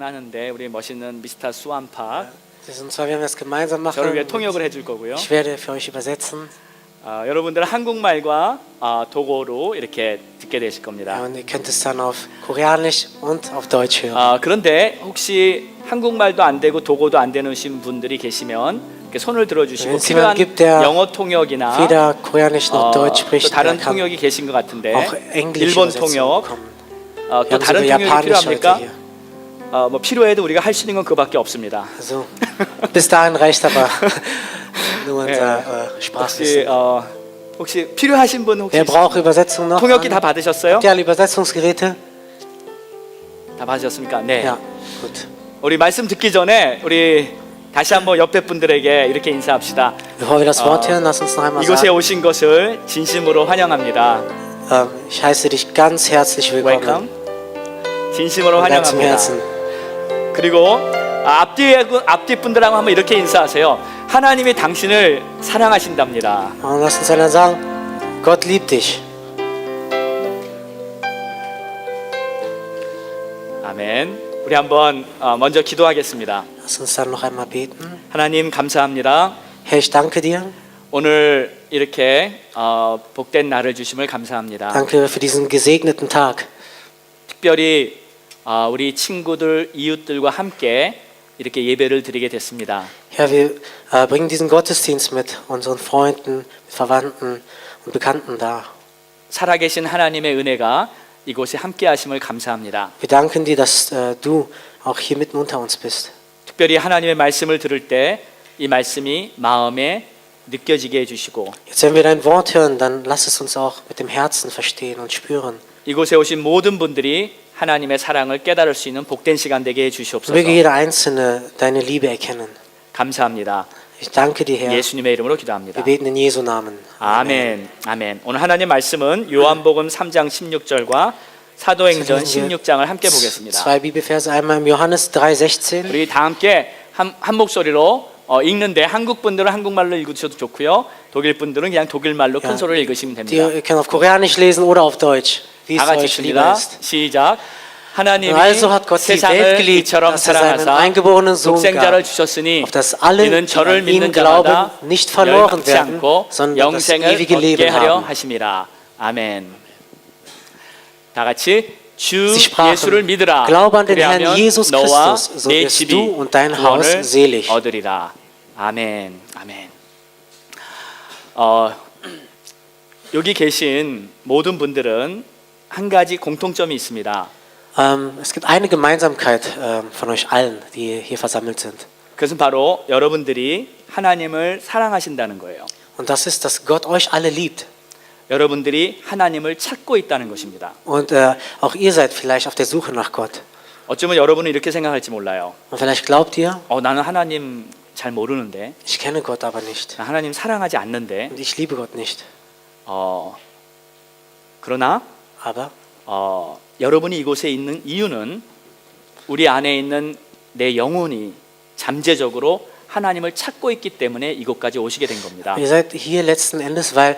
하는데 우리 멋있는 미스터 수완팍 Und zwar werden wir es gemeinsam 저를 위해 machen. 통역을 해줄 거고요. Ich werde für euch übersetzen. 여러분들은 한국말과 독어로 이렇게 듣게 되실 겁니다. Und ihr könnt es dann auf Koreanisch und auf Deutsch hören. 그런데 혹시 한국말도 안 되고 독어도 안 되는 분들이 계시면 이렇게 손을 들어주시고 Wenn es 필요한 jemand gibt, der 영어 통역이나 Weder Koreanisch noch Deutsch 또 spricht, 다른 der kann 통역이 계신 것 같은데 auch Englisch 일본 Übersetzung 통역 bekommen. 또 Wir haben 다른 sogar 통역이 Japanisch heute 필요합니까? hier. 뭐 필요해도 우리가 할 수 있는 건 그밖에 없습니다. Also, bis dahin reicht aber nur unser 혹시 Sprachwissen. 혹시 필요하신 분 혹시 Wer braucht Übersetzung noch? 통역기 다 받으셨어요? Habt ihr alle Übersetzungsgeräte? 다 받으셨습니까? 네. Ja, gut. 우리 말씀 듣기 전에 우리 다시 한번 옆에 분들에게 이렇게 인사합시다. Bevor wir das Wort hören, lass uns noch einmal 이곳에 sagen, 오신 것을 진심으로 환영합니다. ich heiße dich ganz herzlich willkommen. 웰컴. 진심으로 Von ganzem 환영합니다. Herzen. 그리고 앞뒤 분들하고 한번 이렇게 인사하세요. 하나님이 당신을 사랑하신답니다. Und lass uns einer sagen, Gott liebt dich. 아멘. 우리 한번 먼저 기도하겠습니다. Lass uns dann noch einmal beten. 하나님 감사합니다. Herr, ich danke dir. 오늘 이렇게 복된 날을 주심을 감사합니다. Danke für diesen gesegneten Tag. 특별히 우리 친구들, 이웃들과 함께 이렇게 예배를 드리게 됐습니다. Herr, wir bringen diesen Gottesdienst mit unseren Freunden, Verwandten und Bekannten dar. 살아계신 하나님의 은혜가 이곳에 함께 하심을 감사합니다. Wir danken dir, dass du auch hier mitten unter uns bist. 특별히 하나님의 말씀을 들을 때 이 말씀이 마음에 느껴지게 해주시고 Jetzt, wenn wir dein Wort hören, dann lass es uns auch mit dem Herzen verstehen und spüren. 이곳에 오신 모든 분들이 하나님의 사랑을 깨달을 수 있는 복된 시간 되게 해주시옵소서. Möge jeder Einzelne deine Liebe erkennen. 감사합니다. Ich danke dir, Herr. 예수님의 이름으로 기도합니다. Wir beten in Jesu Namen. 아멘. 아멘. 오늘 하나님 말씀은 요한복음 3장 16절과 사도행전 16장을 함께 보겠습니다. Zwei Bibelverse, einmal im Johannes 3,16. 우리 다 함께 한 목소리로 읽는데 한국 분들은 한국말로 읽으셔도 좋고요. 독일 분들은 그냥 독일말로 큰 소리를 읽으시면 됩니다. Ihr könnt auf Koreanisch lesen oder auf Deutsch, wie es 다 같이 euch lieber 읽습니다. ist. 시작. 하나님이 Also hat Gott die Welt 세상을 geliebt, 이처럼 dass er seinen 사랑하사 eingeborenen Sohn 독생자를 gab, 주셨으니 auf dass alle, 이는 die 저를 an ihn 믿는 glauben, 자마다 nicht verloren 멸망치 werden, 않고 sondern das 영생을 ewige 얻게 Leben 하려 haben. 하심이라. 아멘. 다 같이 주 Sie 예수를 sprachen, 믿으라. Glaube an den Herrn 그리하면 Jesus 너와 Christus, so 내 wirst 집이 du und dein Haus 구원을 selig. 얻으리라. 아멘. 아멘. 여기 계신 모든 분들은 한 가지 공통점이 있습니다. Es gibt eine Gemeinsamkeit von euch allen, die hier versammelt sind. 그것은 바로 여러분들이 하나님을 사랑하신다는 거예요. Und das ist, dass Gott euch alle liebt. 여러분들이 하나님을 찾고 있다는 것입니다. Und auch ihr seid vielleicht auf der Suche nach Gott. 어쩌면 여러분은 이렇게 생각할지 몰라요. Und vielleicht glaubt ihr, 나는 하나님 잘 모르는데, ich kenne Gott aber nicht. 나 하나님 사랑하지 않는데, Und ich liebe Gott nicht. 그러나 Aber 여러분이 이곳에 있는 이유는 우리 안에 있는 내 영혼이 잠재적으로 하나님을 찾고 있기 때문에 이곳까지 오시게 된 겁니다. ihr seid hier letzten Endes, weil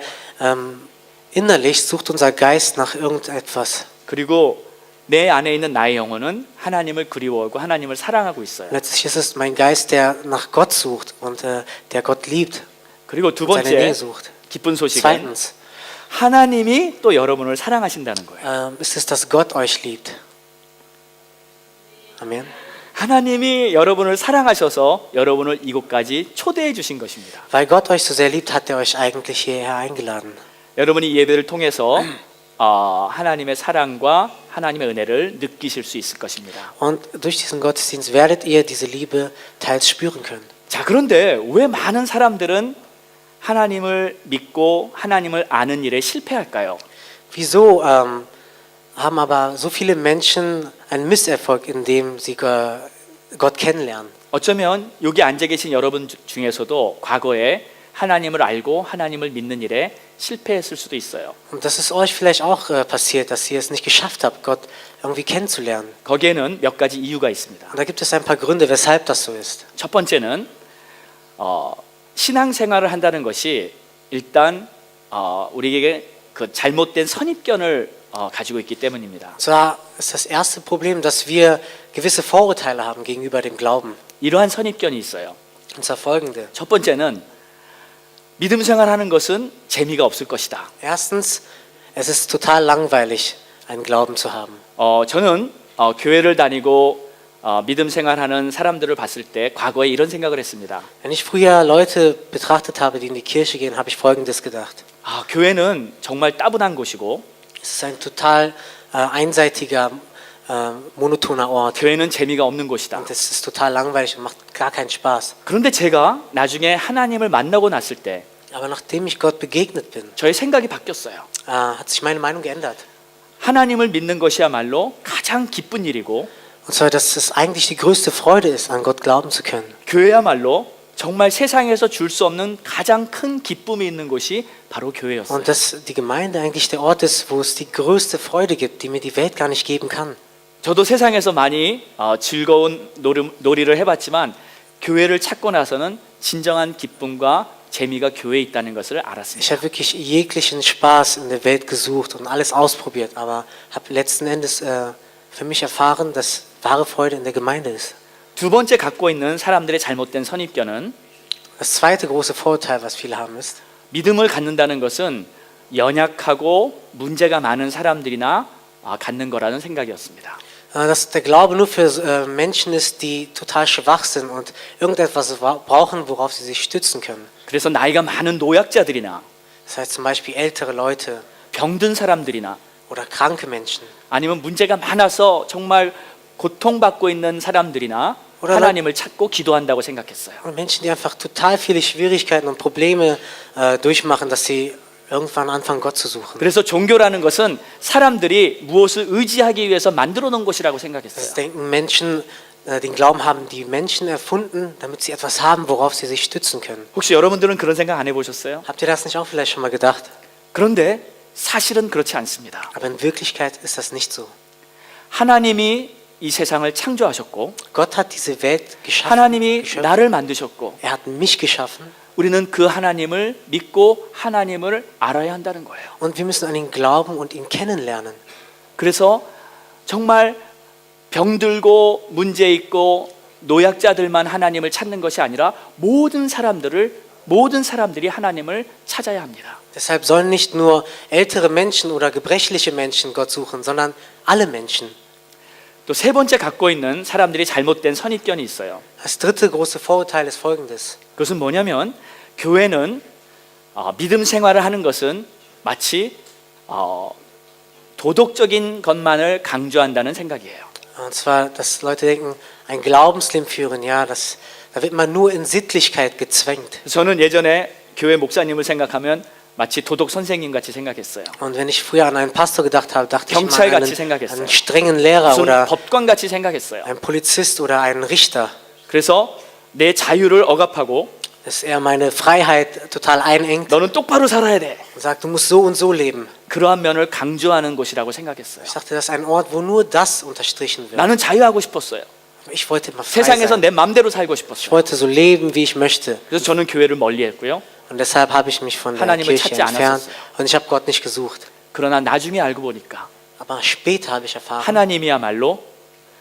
innerlich sucht unser Geist nach irgendetwas. 그리고 내 안에 있는 나의 영혼은 하나님을 그리워하고 하나님을 사랑하고 있어요. Letztlich ist es mein Geist, der nach Gott sucht und der Gott liebt, 그리고 두 seine Nähe 번째 sucht. 기쁜 소식은 Zweitens 하나님이 또 여러분을 사랑하신다는 거예요. ist es, dass Gott euch liebt. Amen. 하나님이 여러분을 사랑하셔서 여러분을 이곳까지 초대해 주신 것입니다. Weil Gott euch so sehr liebt, hat er euch eigentlich hierher eingeladen. 여러분이 이 예배를 통해서 하나님의 사랑과 하나님의 은혜를 느끼실 수 있을 것입니다. Und durch diesen Gottesdienst werdet ihr diese Liebe teils spüren können. 자, 그런데 왜 많은 사람들은 하나님을 믿고 하나님을 아는 일에 실패할까요? Wieso haben aber so viele Menschen einen Misserfolg, indem sie Gott kennenlernen? 어쩌면 여기 앉아 계신 여러분 중에서도 과거에 하나님을 알고 하나님을 믿는 일에 실패했을 수도 있어요. Und das ist euch vielleicht auch passiert, dass ihr es nicht geschafft habt, Gott irgendwie kennenzulernen. 거기에는 몇 가지 이유가 있습니다. Und da gibt es ein paar Gründe, weshalb das so ist. 첫 번째는 신앙생활을 한다는 것이 일단 우리에게 그 잘못된 선입견을 가지고 있기 때문입니다. Und zwar ist das erste Problem, dass wir gewisse Vorurteile haben gegenüber dem Glauben. 이러한 선입견이 있어요. Und zwar folgende. 첫 번째는 믿음 생활하는 것은 재미가 없을 것이다. Erstens, es ist total langweilig, einen Glauben zu haben. 저는 교회를 다니고 믿음 생활하는 사람들을 봤을 때 과거에 이런 생각을 했습니다. Wenn ich früher Leute betrachtet habe, die in die Kirche gehen, habe ich Folgendes gedacht. 교회는 정말 따분한 곳이고 Es ist ein total einseitiger, monotoner Ort. 교회는 재미가 없는 곳이다. Und es ist total langweilig und macht gar keinen Spaß. 그런데 제가 나중에 하나님을 만나고 났을 때 Aber nachdem ich Gott begegnet bin, 저의 생각이 바뀌었어요. hat sich meine Meinung geändert. 하나님을 믿는 것이야말로 가장 기쁜 일이고 Und zwar, dass es eigentlich die größte Freude ist, an Gott glauben zu können. 교회야말로 정말 세상에서 줄 수 없는 가장 큰 기쁨이 있는 곳이 바로 교회였어요. Und dass die Gemeinde eigentlich der Ort ist, wo es die größte Freude gibt, die mir die Welt gar nicht geben kann. 저도 세상에서 많이 즐거운 놀이를 해봤지만 교회를 찾고 나서는 진정한 기쁨과 재미가 교회에 있다는 것을 Ich 알았습니다. habe wirklich jeglichen Spaß in der Welt gesucht und alles ausprobiert, aber habe letzten Endes für mich erfahren, dass wahre Freude in der Gemeinde ist. 두 번째 갖고 있는 사람들의 잘못된 선입견은 Das zweite große Vorurteil, was viele haben, ist, 믿음을 갖는다는 것은 연약하고 문제가 많은 사람들이나 갖는 거라는 생각이었습니다. dass der Glaube nur für Menschen ist, die total schwach sind und irgendetwas brauchen, worauf sie sich stützen können. 그래서 나이가 많은 노약자들이나 Das heißt zum Beispiel ältere Leute 병든 사람들이나 oder kranke Menschen. 아니면 문제가 많아서 정말 고통받고 있는 사람들이나 하나님을 찾고 기도한다고 생각했어요. Und Menschen, die einfach total viele Schwierigkeiten und Probleme durchmachen, dass sie irgendwann anfangen, Gott zu suchen. 그래서 종교라는 것은 사람들이 무엇을 의지하기 위해서 만들어 놓은 것이라고 Das 생각했어요. denken Menschen, den Glauben haben die Menschen erfunden, damit sie etwas haben, worauf sie sich stützen können. 혹시 여러분들은 그런 생각 안 해보셨어요? Habt ihr das nicht auch vielleicht schon mal gedacht? 그런데 사실은 그렇지 않습니다. Aber in Wirklichkeit ist das nicht so. 하나님이 이 세상을 창조하셨고 Gott hat diese Welt geschaffen. 하나님이 geschöpft. 나를 만드셨고 Er hat mich geschaffen. 우리는 그 하나님을 믿고 하나님을 알아야 한다는 거예요. Und wir müssen an ihn glauben und ihn kennenlernen. 그래서 정말 병들고 문제 있고 노약자들만 하나님을 찾는 것이 아니라 모든 사람들이 하나님을 찾아야 합니다. Deshalb sollen nicht nur ältere Menschen oder gebrechliche Menschen Gott suchen, sondern alle Menschen. 또 세 번째 갖고 있는 사람들이 잘못된 선입견이 있어요. Das dritte große Vorurteil ist folgendes. 그것은 뭐냐면 교회는 믿음 생활을 하는 것은 마치 도덕적인 것만을 강조한다는 생각이에요. Und zwar, dass Leute denken, ein Glaubensleben führen, ja, da wird man nur in Sittlichkeit gezwängt. 저는 예전에 교회 목사님을 생각하면 마치 도덕 선생님 같이 생각했어요. Und wenn ich früher an einen Pastor gedacht habe, dachte ich immer 경찰같이 an 생각했어요. einen strengen Lehrer 무슨 oder 법관 같이 생각했어요. einen Polizist oder einen Richter. 그래서 내 자유를 억압하고 Dass er meine Freiheit total einengt 너는 똑바로 살아야 돼. und sagt, du musst so und so leben. 그러한 면을 강조하는 곳이라고 생각했어요. Ich dachte, das ist ein Ort, wo nur das unterstrichen wird. 나는 자유하고 싶었어요. Ich wollte immer frei 세상에서 sein. 내 맘대로 살고 Ich 싶었어요. wollte so leben, wie ich möchte. 그래서 저는 교회를 멀리했고요. Und deshalb habe ich mich von der 하나님을 Kirche 찾지 entfernt 않았었어요. und ich habe Gott nicht gesucht. 그러나 나중에 알고 보니까 Aber später habe ich erfahren, 하나님이야말로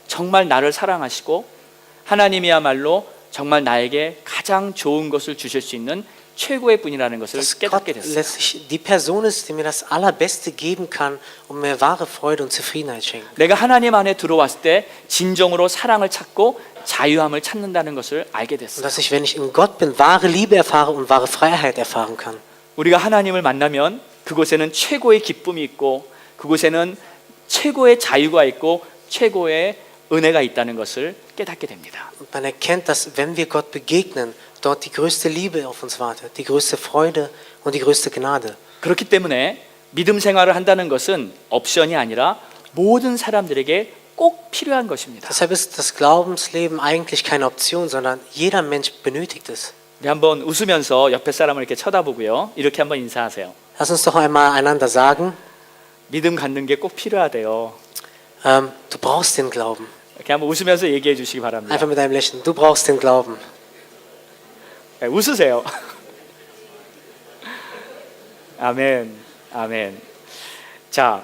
정말 나를 사랑하시고 하나님이야말로 정말 나에게 가장 좋은 것을 주실 수 있는 최고의 분이라는 것을 dass Gott 깨닫게 됐어요. letztlich die Person ist, die mir das Allerbeste geben kann und mir wahre Freude und Zufriedenheit schenkt. 내가 하나님 안에 들어왔을 때 진정으로 사랑을 찾고 자유함을 찾는다는 것을 알게 Und 됐어요. dass ich, wenn ich in Gott bin, wahre Liebe erfahre und wahre Freiheit erfahren kann. 우리가 하나님을 만나면 그곳에는 최고의 기쁨이 있고 그곳에는 최고의 자유가 있고 최고의 은혜가 있다는 것을 깨닫게 됩니다. Und man erkennt, dass wenn wir Gott begegnen, dort die größte Liebe auf uns wartet, die größte Freude und die größte Gnade. 그렇기 때문에 믿음 생활을 한다는 것은 옵션이 아니라 모든 사람들에게 꼭 필요한 것입니다. Deshalb ist das Glaubensleben eigentlich keine Option, sondern jeder Mensch benötigt es. 우리 한번 웃으면서 옆에 사람을 이렇게 쳐다보고요. 이렇게 한번 인사하세요. Lass uns doch einmal einander sagen, 믿음 갖는 게 꼭 필요하대요. du brauchst den Glauben. 이렇게 한번 웃으면서 얘기해 주시기 바랍니다. Einfach mit einem Lächeln, du brauchst den Glauben. 네, 웃으세요. 아멘, 아멘. 자,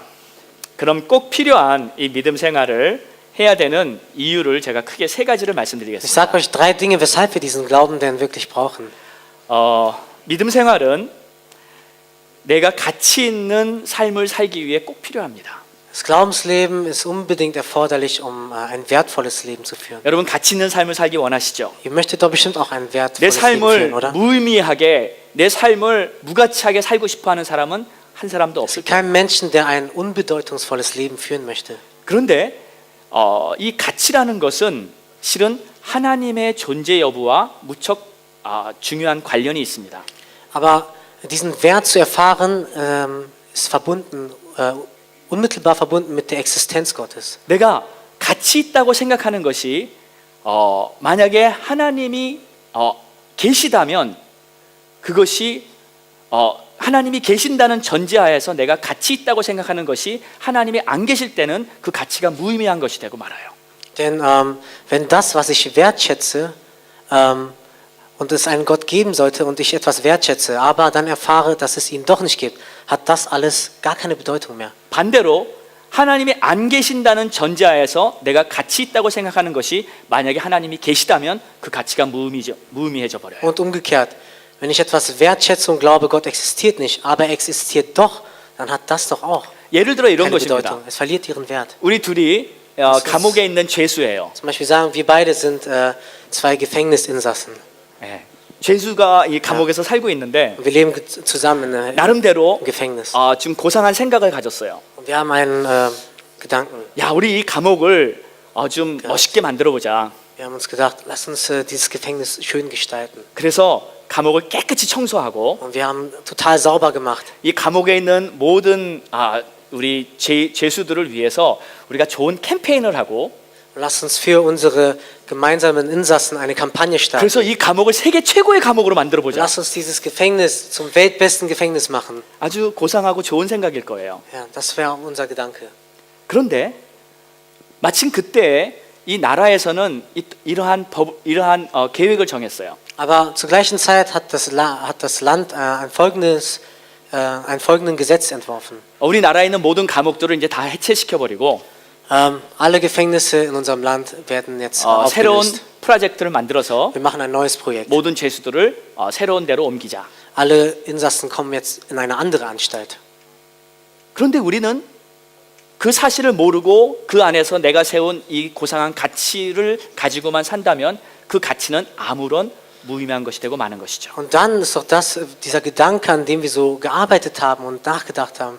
그럼 꼭 필요한 이 믿음 생활을 해야 되는 이유를 제가 크게 세 가지를 Ich 말씀드리겠습니다. sage euch 3 Dinge, weshalb wir diesen Glauben denn wirklich brauchen. 믿음 생활은 내가 가치 있는 삶을 살기 위해 꼭 필요합니다. Das Glaubensleben ist unbedingt erforderlich, um ein wertvolles Leben zu führen. 여러분 가치 있는 삶을 살기 원하시죠? Ihr möchtet doch bestimmt auch ein 내 wertvolles Leben führen, 삶을 oder? 무의미하게 내 삶을 무가치하게 살고 싶어하는 사람은 한 사람도 없을 거예요. Kein Menschen, der ein unbedeutungsvolles Leben führen möchte. 그런데 이 가치라는 것은 실은 하나님의 존재 여부와 무척 중요한 관련이 있습니다. Aber diesen Wert zu erfahren, ist verbunden, unmittelbar verbunden mit der Existenz Gottes. 내가 가치 있다고 생각하는 것이 만약에 하나님이 계시다면 그것이 하나님이 계신다는 전제하에서 내가 가치 있다고 생각하는 것이 하나님이 안 계실 때는 그 가치가 무의미한 것이 되고 말아요. Denn wenn das, was ich wertschätze, und es einen Gott geben sollte und ich etwas wertschätze, aber dann erfahre, dass es ihn doch nicht gibt, hat das alles gar keine Bedeutung mehr. 반대로 하나님이 안 계신다는 전제하에서 내가 가치 있다고 생각하는 것이 만약에 하나님이 계시다면 그 가치가 무의미해져 버려요. Und umgekehrt, wenn ich etwas wertschätze und glaube, Gott existiert nicht, aber er existiert doch, dann hat das doch auch 예를 들어 이런 keine 것입니다. Bedeutung. Es verliert ihren Wert. 우리 둘이 감옥에 있는 죄수예요. Zum Beispiel sagen, wir beide sind 2 Gefängnisinsassen. 예. 죄수가 이 감옥에서 살고 있는데 Und wir leben zusammen 나름대로 im Gefängnis. 좀 고상한 생각을 가졌어요. Und wir haben einen Gedanken. 야, 우리 이 감옥을 좀 멋있게 만들어 보자. Wir haben uns gedacht, lass uns dieses Gefängnis schön gestalten. 그래서 감옥을 깨끗이 청소하고 Und wir haben total sauber gemacht. 이 감옥에 있는 모든 우리 죄수들을 위해서 우리가 좋은 캠페인을 하고 Lass uns für unsere gemeinsamen Insassen eine Kampagne starten. 그래서 이 감옥을 세계 최고의 감옥으로 만들어 보자. Lass uns dieses Gefängnis zum weltbesten Gefängnis machen. 아주 고상하고 좋은 생각일 거예요. Ja, das wäre unser Gedanke. 그런데 마침 그때 이 나라에서는 이러한 계획을 정했어요. Aber zur gleichen Zeit hat das Land ein folgenden Gesetz entworfen. 우리 나라에 있는 모든 감옥들을 이제 다 해체시켜 버리고 Alle Gefängnisse in unserem Land werden jetzt 새로운 aufgelöst. 프로젝트를 만들어서 Wir machen ein neues Projekt. 모든 죄수들을 새로운 데로 옮기자. Alle Insassen kommen jetzt in eine andere Anstalt. 그런데 우리는 그 사실을 모르고 그 안에서 내가 세운 이 고상한 가치를 가지고만 산다면 그 가치는 아무런 무의미한 것이 되고 마는 것이죠. Und dann ist doch dieser Gedanke, an dem wir so gearbeitet haben und nachgedacht haben,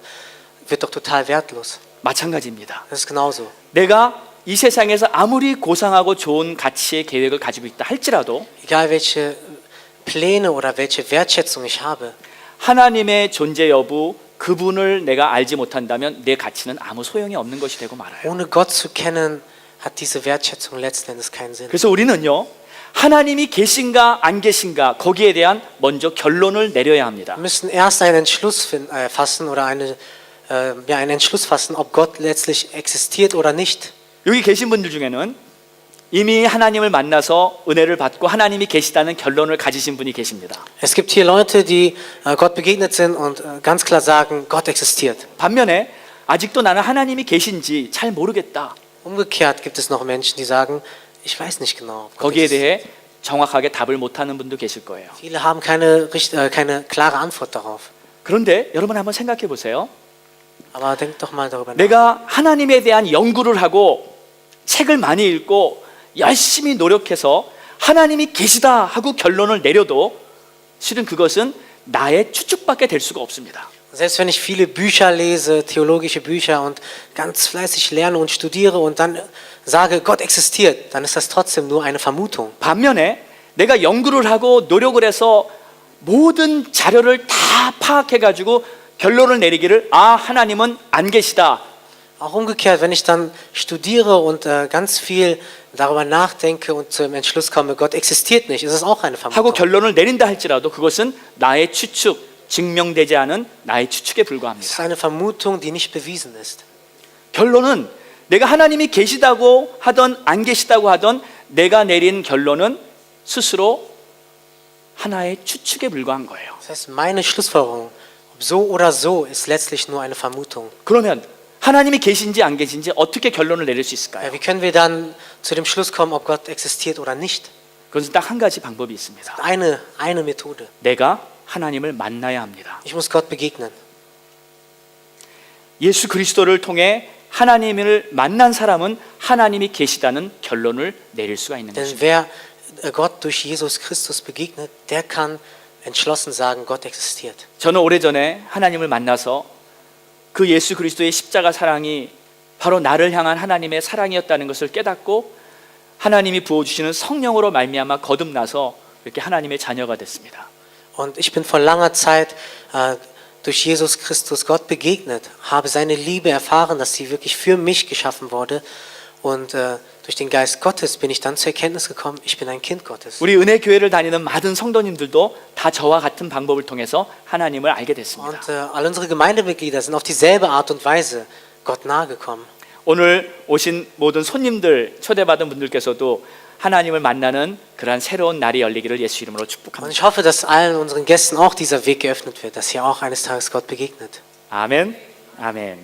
wird doch total wertlos. 마찬가지입니다. Das ist genauso. 내가 이 세상에서 아무리 고상하고 좋은 가치의 계획을 가지고 있다 할지라도 Egal welche Pläne oder welche Wertschätzung ich habe, 하나님의 존재 여부 그분을 내가 알지 못한다면 내 가치는 아무 소용이 없는 것이 되고 말아요. ohne Gott zu kennen, hat diese Wertschätzung letzten Endes keinen Sinn. 그래서 우리는요 하나님이 계신가 안 계신가 거기에 대한 먼저 결론을 내려야 합니다. Wir müssen erst einen Entschluss fassen oder einen Entschluss fassen, ob Gott letztlich existiert oder nicht. 여기 계신 분들 중에는 이미 하나님을 만나서 은혜를 받고 하나님이 계시다는 결론을 가지신 분이 계십니다. Es gibt hier Leute, die Gott begegnet sind und ganz klar sagen, Gott existiert. 반면에 아직도 나는 하나님이 계신지 잘 모르겠다. Umgekehrt gibt es noch Menschen, die sagen, ich weiß nicht genau. ob Gott 거기에 existiert. 대해 정확하게 답을 못하는 분도 계실 거예요. Viele haben keine klare Antwort darauf. 그런데 여러분 한번 생각해 보세요. Aber denkt doch mal darüber nach. 내가 하나님에 대한 연구를 하고 책을 많이 읽고 열심히 노력해서 하나님이 계시다 하고 결론을 내려도 실은 그것은 나의 추측밖에 될 수가 없습니다. Selbst wenn ich viele Bücher lese, theologische Bücher und ganz fleißig lerne und studiere und dann sage, Gott existiert, dann ist das trotzdem nur eine Vermutung. 반면에 내가 연구를 하고 노력을 해서 모든 자료를 다 파악해 가지고 결론을 내리기를 하나님은 안 계시다. Auch umgekehrt, wenn ich dann studiere und ganz viel darüber nachdenke und zum Entschluss komme, Gott existiert nicht, ist es auch eine 하고 Vermutung. 결론을 내린다 할지라도 그것은 나의 추측, 증명되지 않은 나의 추측에 Es 불과합니다. ist eine Vermutung, die nicht bewiesen ist. 결론은 내가 하나님이 계시다고 하던 안 계시다고 하던 내가 내린 결론은 스스로 하나의 추측에 불과한 거예요. Das heißt, meine Schlussfolgerung, ob so oder so, ist letztlich nur eine Vermutung. 그러면 하나님이 계신지 안 계신지 어떻게 결론을 내릴 수 있을까요? Wie können wir dann zu dem Schluss kommen, ob Gott existiert oder nicht? 그것은 딱 한 가지 방법이 있습니다. Eine Methode. 내가 하나님을 만나야 합니다. Ich muss Gott begegnen. 예수 그리스도를 통해 하나님을 만난 사람은 하나님이 계시다는 결론을 내릴 수가 있는 Denn 것입니다. wer Gott durch Jesus Christus begegnet, der kann entschlossen sagen, Gott existiert. 저는 오래전에 하나님을 만나서 그 예수 그리스도의 십자가 사랑이 바로 나를 향한 하나님의 사랑이었다는 것을 깨닫고 하나님이 부어주시는 성령으로 말미암아 거듭나서 이렇게 하나님의 자녀가 됐습니다. Und ich bin vor langer Zeit durch Jesus Christus Gott begegnet, habe seine Liebe erfahren, dass sie wirklich für mich geschaffen wurde. Und durch den Geist Gottes bin ich dann zur Erkenntnis gekommen, ich bin ein Kind Gottes. 우리 은혜 교회를 다니는 많은 성도님들도 다 저와 같은 방법을 통해서 하나님을 알게 됐습니다. Und all unsere Gemeindemitglieder sind auf dieselbe Art und Weise Gott nahegekommen. 오늘 오신 모든 손님들 초대받은 분들께서도 하나님을 만나는 그러한 새로운 날이 열리기를 예수 이름으로 Und 축복합니다. ich hoffe, dass allen unseren Gästen auch dieser Weg geöffnet wird, dass hier auch eines Tages Gott begegnet. 아멘. 아멘.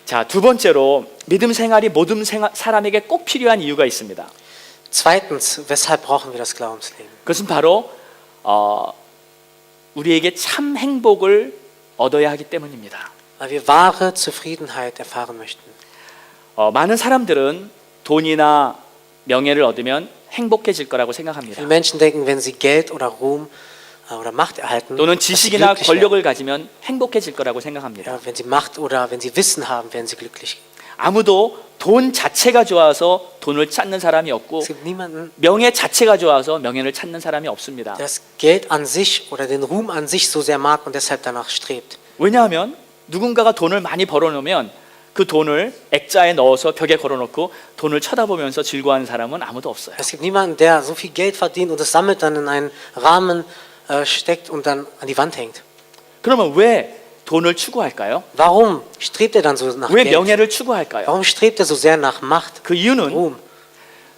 자, 두 번째로 믿음 생활이 모든 사람에게 꼭 필요한 이유가 있습니다. Zweitens, weshalb brauchen wir das Glaubensleben? 그것은 바로 우리에게 참 행복을 얻어야 하기 때문입니다. Weil wir wahre Zufriedenheit erfahren möchten. 많은 사람들은 돈이나 명예를 얻으면 행복해질 거라고 생각합니다. Viele Menschen denken, wenn sie Geld oder Ruhm oder Macht erhalten, 또는 dass sie 지식이나 glücklich werden. 권력을 가지면 행복해질 거라고 생각합니다. Ja, wenn sie Macht oder wenn sie Wissen haben, werden sie glücklich. 아무도 돈 자체가 좋아서 돈을 찾는 사람이 없고 Es gibt niemanden, 명예 자체가 좋아서 명예를 찾는 사람이 없습니다. der das Geld an sich oder den Ruhm an sich so sehr mag und deshalb danach strebt. 왜냐하면 누군가가 돈을 많이 벌어놓으면 그 돈을 액자에 넣어서 벽에 걸어놓고 돈을 쳐다보면서 즐거워하는 사람은 아무도 없어요. Es gibt niemanden, der so viel Geld verdient und es sammelt dann in einen Rahmen steckt und dann an die Wand hängt. 그러면 왜 돈을 추구할까요? Warum strebt er dann so nach 왜 Geld? 명예를 추구할까요? Warum strebt er so sehr nach Macht, 그 이유는 Ruhm?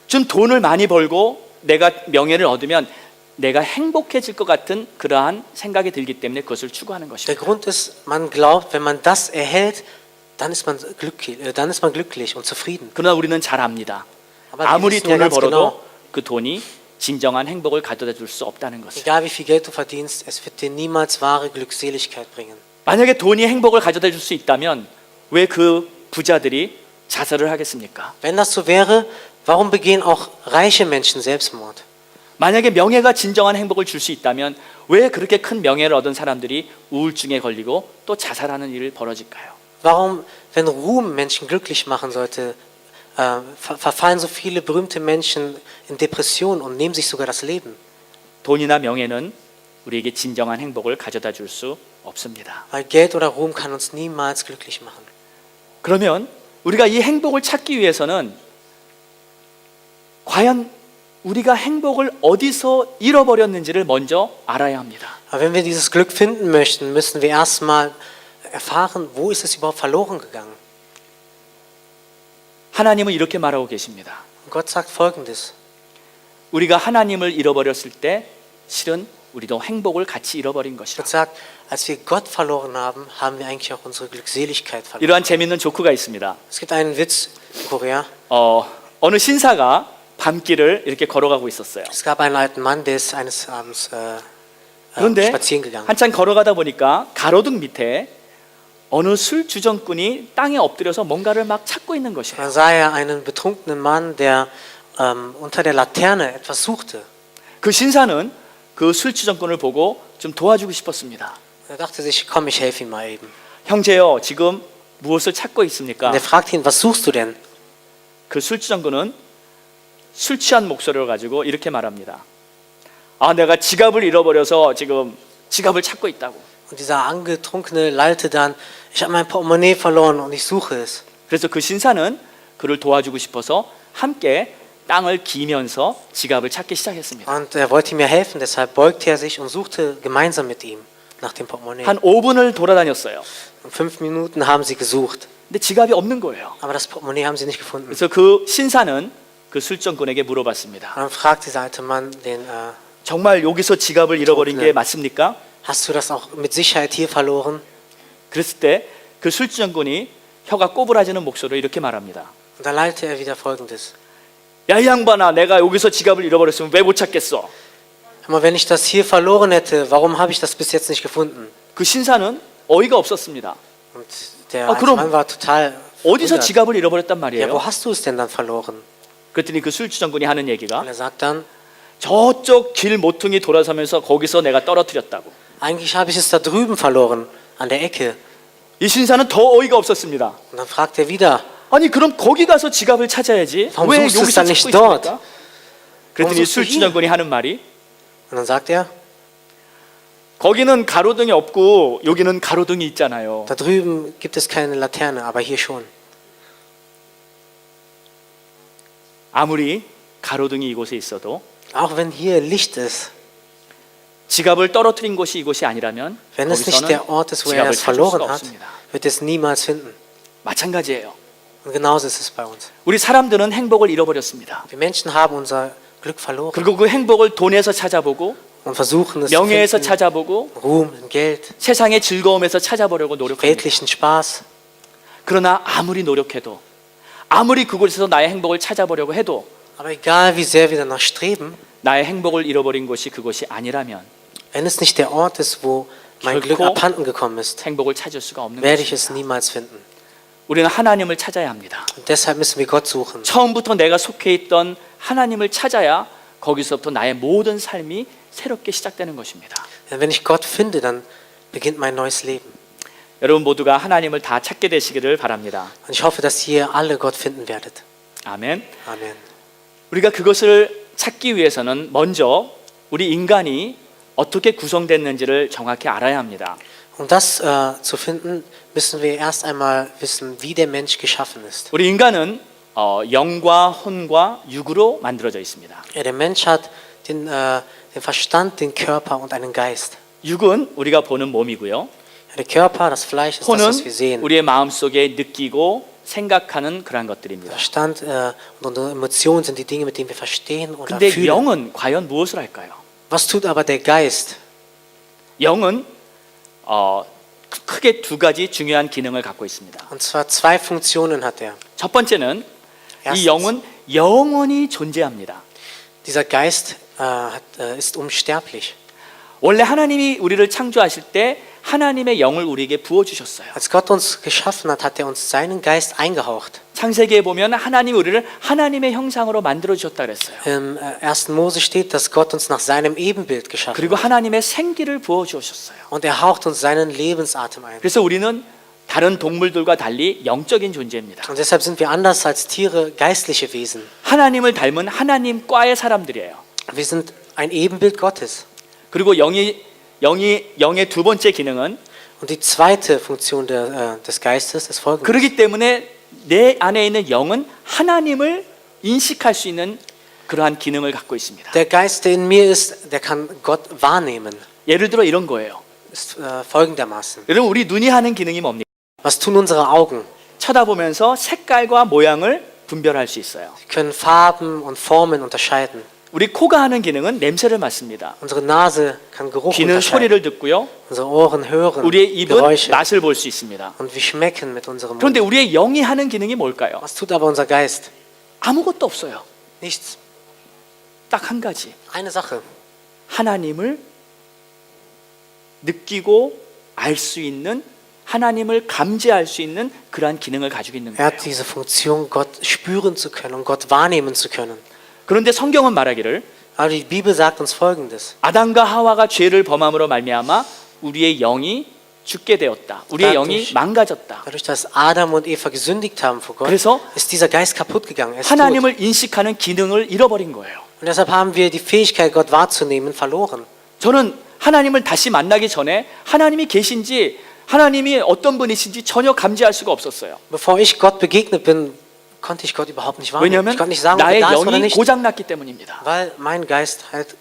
좀 돈을 많이 벌고 내가 명예를 얻으면 내가 행복해질 것 같은 그러한 생각이 들기 때문에 그것을 추구하는 Der 것입니다. Grund ist, man glaubt, wenn man das erhält, dann ist man glücklich und zufrieden. 그러나 우리는 잘 압니다. Aber wir 아무리 wissen ja 돈을 ganz 벌어도 genau, 그 돈이 진정한 행복을 가져다 줄 수 없다는 것을. egal wie viel Geld du verdienst, es wird dir niemals wahre Glückseligkeit bringen. 만약에 돈이 행복을 가져다 줄 수 있다면 왜 그 부자들이 자살을 하겠습니까? Wenn das so wäre, warum begehen auch reiche Menschen Selbstmord? 만약에 명예가 진정한 행복을 줄 수 있다면 왜 그렇게 큰 명예를 얻은 사람들이 우울증에 걸리고 또 자살하는 일이 벌어질까요? Warum, wenn Ruhm Menschen glücklich machen sollte, verfallen so viele berühmte Menschen in Depressionen und nehmen sich sogar das Leben? 돈이나 명예는 우리에게 진정한 행복을 가져다 줄 수 없습니다. Weil Geld oder Ruhm kann uns niemals glücklich machen. 그러면 우리가 이 행복을 찾기 위해서는 과연 우리가 행복을 어디서 잃어버렸는지를 먼저 알아야 합니다. Aber wenn wir dieses Glück finden möchten, müssen wir erstmal erfahren, wo ist es überhaupt verloren gegangen? 하나님은 이렇게 말하고 계십니다. Und Gott sagt Folgendes. 우리가 하나님을 잃어버렸을 때 실은 우리도 행복을 같이 잃어버린 것이라. Gott sagt, als wir Gott verloren haben, haben wir eigentlich auch unsere Glückseligkeit verloren. 이러한 재미있는 조크가 있습니다. Es gibt einen Witz in Korea. 어느 신사가 밤길을 이렇게 걸어가고 있었어요. Es gab einen alten Mann, der ist eines Abends 그런데 spazieren gegangen. 한참 걸어가다 보니까 가로등 밑에 어느 술 주정꾼이 땅에 엎드려서 뭔가를 막 찾고 있는 것이에요. Da sah er einen betrunkenen Mann, der unter der Laterne etwas suchte. 그 신사는 그 술 주정꾼을 보고 좀 도와주고 싶었습니다. Er dachte sich, komm, ich helfe ihm mal eben. 형제요, 지금 무엇을 찾고 있습니까? Und er fragte ihn, was suchst du denn? 그 술 주정꾼은 술 취한 목소리를 가지고 이렇게 말합니다. 아, 내가 지갑을 잃어버려서 지금 지갑을 찾고 있다고. Und dieser Angetrunkene lallte dann, ich habe mein Portemonnaie verloren und ich suche es. 그래서 그 신사는 그를 도와주고 싶어서 함께 땅을 기면서 지갑을 찾기 시작했습니다. Und er wollte ihm ja helfen, deshalb beugte er sich und suchte gemeinsam mit ihm nach dem Portemonnaie. 한 5분을 돌아다녔어요. In 5 Minuten haben sie gesucht, 근데 지갑이 없는 거예요. aber das Portemonnaie haben sie nicht gefunden. 그래서 그 신사는 그 술정꾼에게 물어봤습니다. Und dann fragt dieser alte Mann den, 정말 여기서 지갑을 잃어버린 게 네. 맞습니까? hast du das auch mit Sicherheit hier verloren? 그랬을 때 그 술주정꾼이 혀가 꼬부라지는 목소리로 이렇게 말합니다. Und da lallte er wieder Folgendes. 야, 이 양반아, 내가 여기서 지갑을 잃어버렸으면 왜 못 찾겠어? Aber wenn ich das hier verloren hätte, warum habe ich das bis jetzt nicht gefunden? 그 신사는 어이가 없었습니다. Und der Ah, alte 그럼 Mann war total 어디서 verwundert. 지갑을 잃어버렸단 Ja, 말이에요? wo hast du es denn dann verloren? 그랬더니 그 술주정꾼이 하는 얘기가 Und er sagt dann, 저쪽 길 모퉁이 돌아서면서 거기서 내가 떨어뜨렸다고. eigentlich habe ich es da drüben verloren, an der Ecke. 이 신사는 더 어이가 없었습니다. Und dann fragt er wieder, 아니 그럼 거기 가서 지갑을 찾아야지. Warum 왜 suchst du es 여기서 dann 찾고 nicht dort? 있습니까? 그랬더니 Warum suchst du 술주정꾼이 하는 말이 und dann sagt er, 거기는 가로등이 없고 여기는 가로등이 있잖아요. da drüben gibt es keine Laterne, aber hier schon. 아무리 가로등이 이곳에 있어도 Auch wenn hier Licht ist, 지갑을 떨어뜨린 곳이 이곳이 아니라면 wenn es nicht 거기서는 der Ort ist, wo er 지갑을 es 찾을 verloren 수가 hat, 없습니다. wird es niemals finden. 마찬가지예요. Und genauso ist es bei uns. 우리 사람들은 행복을 잃어버렸습니다. Wir Menschen haben unser Glück verloren 그리고 그 행복을 돈에서 찾아보고 und versuchen es zu 명예에서 finden, 찾아보고 Ruhm, in Geld, 세상의 즐거움에서 찾아보려고 노력합니다. weltlichen Spaß. 그러나 아무리 노력해도 아무리 그곳에서 나의 행복을 찾아보려고 해도 Aber egal wie sehr wir danach streben, 나의 행복을 잃어버린 곳이 그곳이 아니라면 wenn es nicht der Ort ist, wo mein Glück 결코 abhanden gekommen ist, 행복을 찾을 수가 없는 werde ich 것입니다. es niemals finden. 우리는 하나님을 찾아야 합니다. Und deshalb müssen wir Gott suchen. 처음부터 내가 속해 있던 하나님을 찾아야 거기서부터 나의 모든 삶이 새롭게 시작되는 것입니다. Denn wenn ich Gott finde, dann beginnt mein neues Leben. 여러분 모두가 하나님을 다 찾게 되시기를 바랍니다. Und ich hoffe, dass ihr alle Gott finden werdet. 아멘. Amen. 우리가 그것을 찾기 위해서는 먼저 우리 인간이 어떻게 구성됐는지를 정확히 알아야 합니다. Um das zu finden, müssen wir erst einmal wissen, wie der Mensch geschaffen ist. 우리 인간은 영과 혼과 육으로 만들어져 있습니다. Ja, der Mensch hat den Verstand, den Körper und einen Geist. 육은 우리가 보는 몸이고요. Ja, der Körper, das Fleisch ist das, 혼은 was wir sehen. 우리의 마음속에 느끼고 생각하는 그러한 것들입니다. Verstand und unsere Emotionen sind die Dinge, mit denen wir verstehen oder 근데 fühlen. 영은 과연 무엇을 할까요? Was tut aber der Geist? 영은 크게 두 가지 중요한 기능을 갖고 있습니다. Und zwar zwei Funktionen hat er. 첫 번째는 이 Erstens, 영은 영원히 존재합니다. dieser Geist ist unsterblich. 원래 하나님이 우리를 창조하실 때 하나님의 영을 우리에게 부어 주셨어요. Als Gott uns geschaffen hat, hat er uns seinen Geist eingehaucht. 창세기에 보면 하나님이 우리를 하나님의 형상으로 만들어 주셨다 그랬어요. Im 1. Mose steht, dass Gott uns nach seinem Ebenbild geschaffen 그리고 hat. 하나님의 생기를 부어 주셨어요. Und er haucht uns seinen Lebensatem ein. 그래서 우리는 다른 동물들과 달리 영적인 존재입니다. Und deshalb sind wir anders als Tiere geistliche Wesen. 하나님을 닮은 하나님과의 사람들이에요. Wir sind ein Ebenbild Gottes. 그리고 영의 두 번째 기능은 Und die zweite Funktion des Geistes ist folgende. 그렇기 때문에 내 안에 있는 영은 하나님을 인식할 수 있는 그러한 기능을 갖고 있습니다. Der Geist, der in mir ist, der kann Gott wahrnehmen. 예를 들어 이런 거예요. Ist folgendermaßen. 여러분 우리 눈이 하는 기능이 뭡니까? Was tun unsere Augen? 쳐다보면서 색깔과 모양을 분별할 수 있어요. Sie können Farben und Formen unterscheiden. 우리 코가 하는 기능은 냄새를 맡습니다. Unsere Nase kann Geruch 귀는 unterscheiden. 소리를 듣고요. Unsere Ohren hören 우리의 입은 Geräusche. 맛을 볼 수 있습니다. Und wir schmecken mit unserem Mund. 그런데 우리의 영이 하는 기능이 뭘까요? Was tut aber unser Geist? 아무것도 없어요. Nichts. 딱 한 가지. Eine Sache. 하나님을 느끼고 알 수 있는 하나님을 감지할 수 있는 그러한 기능을 가지고 있는 Er 거예요. hat diese Funktion, Gott spüren zu können und Gott wahrnehmen zu können. 그런데 성경은 말하기를 Aber die Bibel sagt uns Folgendes. 아담과 하와가 죄를 범함으로 말미암아 우리의 영이 죽게 되었다. 우리의 영이 망가졌다. Dadurch, dass Adam und Eva gesündigt haben vor Gott, 그래서 ist dieser Geist kaputt gegangen. Er ist tot. 하나님을 인식하는 기능을 잃어버린 거예요. Und deshalb haben wir die Fähigkeit, Gott wahrzunehmen, verloren. 저는 하나님을 다시 만나기 전에 하나님이 계신지 하나님이 어떤 분이신지 전혀 감지할 수가 없었어요. Bevor ich Gott begegnet bin, konnte ich Gott überhaupt nicht wahrnehmen. 왜냐하면 Ich konnte nicht sagen, ob er 나의 da ist oder 영이 nicht, 고장났기 때문입니다. weil mein Geist halt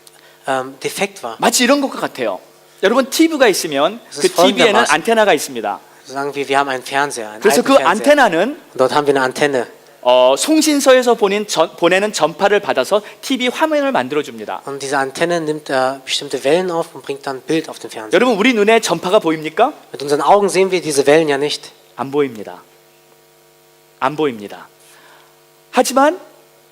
defekt war. 마치 이런 것 같아요. 여러분 TV가 있으면 그 그래서 TV에는 folgendermaßen. 안테나가 있습니다. Sagen wir haben einen Fernseher, einen 그래서 alten 그 Fernseher. 안테나는 Und dort haben wir eine Antenne. 송신소에서 보내는 전파를 받아서 TV 화면을 만들어 줍니다. Und diese Antenne nimmt bestimmte Wellen auf und bringt dann ein Bild auf den Fernseher. 여러분 우리 눈에 전파가 보입니까? Mit unseren Augen sehen wir diese Wellen ja nicht. 안 보입니다. 안 보입니다. 하지만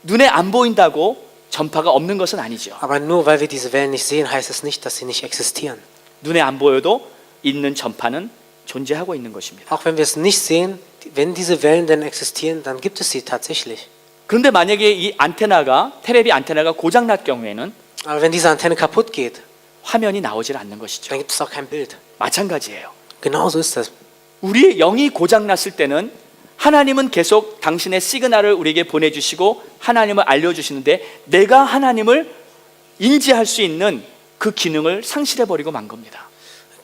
눈에 안 보인다고 전파가 없는 것은 아니죠. Aber nur weil wir diese Wellen nicht sehen, heißt es nicht, dass sie nicht existieren. 눈에 안 보여도 있는 전파는 존재하고 있는 것입니다. Auch wenn wir es nicht sehen, wenn diese Wellen denn existieren, dann gibt es sie tatsächlich. 그런데 만약에 이 안테나가 테레비 안테나가 고장 날 경우에는 Aber wenn diese Antenne kaputt geht, 화면이 나오질 않는 것이죠. dann gibt es auch kein Bild. 마찬가지예요. Genauso ist das. 우리의 영이 고장 났을 때는 하나님은 계속 당신의 시그널을 우리에게 보내주시고 하나님을 알려주시는데 내가 하나님을 인지할 수 있는 그 기능을 상실해버리고 만 겁니다.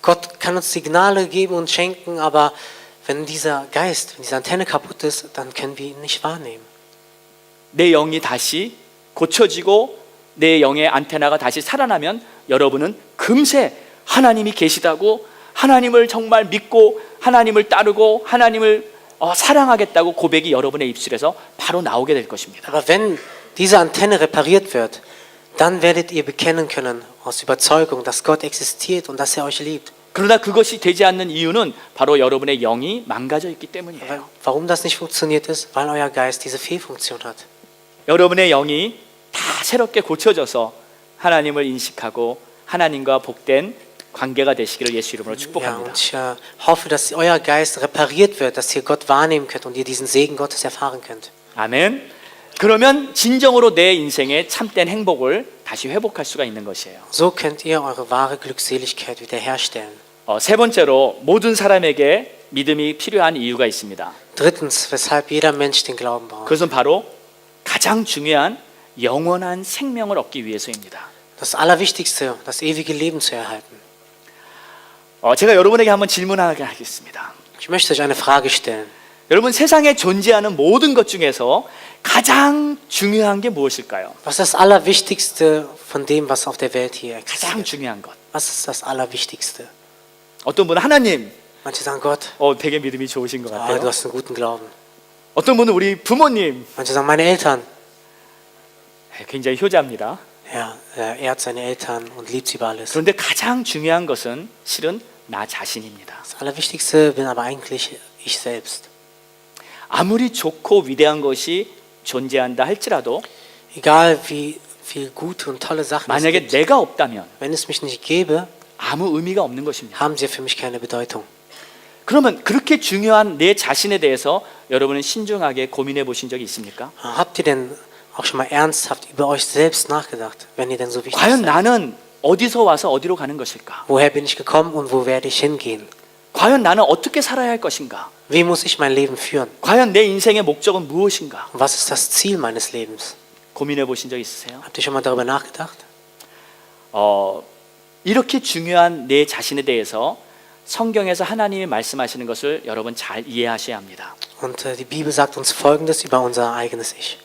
Gott kann uns Signale geben und schenken, aber wenn dieser Geist, wenn diese Antenne kaputt ist, dann können wir ihn nicht wahrnehmen. 내 영이 다시 고쳐지고 내 영의 안테나가 다시 살아나면 여러분은 금세 하나님이 계시다고 하나님을 정말 믿고 하나님을 따르고 하나님을 사랑하겠다고 고백이 여러분의 입술에서 바로 나오게 될 것입니다. Aber wenn diese Antenne repariert wird, dann werdet ihr bekennen können aus Überzeugung, dass Gott existiert und dass er euch liebt. 그러나 그것이 되지 않는 이유는 바로 여러분의 영이 망가져 있기 때문이에요. Warum das nicht funktioniert ist? Weil euer Geist diese Fehlfunktion hat. 여러분의 영이 다 새롭게 고쳐져서 하나님을 인식하고 하나님과 복된 관계가 되시기를 예수 이름으로 Ja, 축복합니다. und ich hoffe, dass euer Geist repariert wird, dass ihr Gott wahrnehmen könnt und ihr diesen Segen Gottes erfahren könnt. 아멘. 그러면 진정으로 내 인생의 참된 행복을 다시 회복할 수가 있는 것이에요. So könnt ihr eure wahre Glückseligkeit wiederherstellen. 세 번째로 모든 사람에게 믿음이 필요한 이유가 있습니다. Drittens, weshalb jeder Mensch den Glauben braucht. 그것은 바로 가장 중요한 영원한 생명을 얻기 위해서입니다. Das Allerwichtigste, das ewige Leben zu erhalten. 제가 여러분에게 한번 질문하게 하겠습니다. Ich möchte euch eine Frage stellen. 여러분 세상에 존재하는 모든 것 중에서 가장 중요한 게 무엇일까요? Was ist das Allerwichtigste von dem, was auf der Welt hier 가장 existiert? 중요한 것. Was ist das Allerwichtigste? 어떤 분은 하나님, Manche sagen Gott, 되게 믿음이 좋으신 것 du 같아요. hast einen guten Glauben. 어떤 분은 우리 부모님, Manche sagen meine Eltern. 굉장히 효자입니다. Ja, er ehrt seine Eltern und liebt sie über alles. 그런데 가장 중요한 것은 실은 나 자신입니다. Das Allerwichtigste bin aber eigentlich ich selbst. 아무리 좋고 위대한 것이 존재한다 할지라도 Egal wie viel gute und tolle Sachen es 만약에 gibt, 내가 없다면 wenn es mich nicht gäbe, 아무 의미가 없는 것입니다. haben sie für mich keine Bedeutung. 그러면 그렇게 중요한 내 자신에 대해서 여러분은 신중하게 고민해 보신 적이 있습니까? Habt ihr denn auch schon mal ernsthaft über euch selbst nachgedacht, wenn ihr denn so wichtig 과연 seid? 나는 어디서 와서 어디로 가는 것일까? Woher bin ich gekommen und wo werde ich hingehen? 과연 나는 어떻게 살아야 할 것인가? Wie muss ich mein Leben führen? 과연 내 인생의 목적은 무엇인가? Und was ist das Ziel meines Lebens? 고민해 보신 적 있으세요? Habt ihr schon mal darüber nachgedacht? 이렇게 중요한 내 자신에 대해서 성경에서 하나님이 말씀하시는 것을 여러분 잘 이해하셔야 합니다. Und die Bibel sagt uns Folgendes über unser eigenes Ich.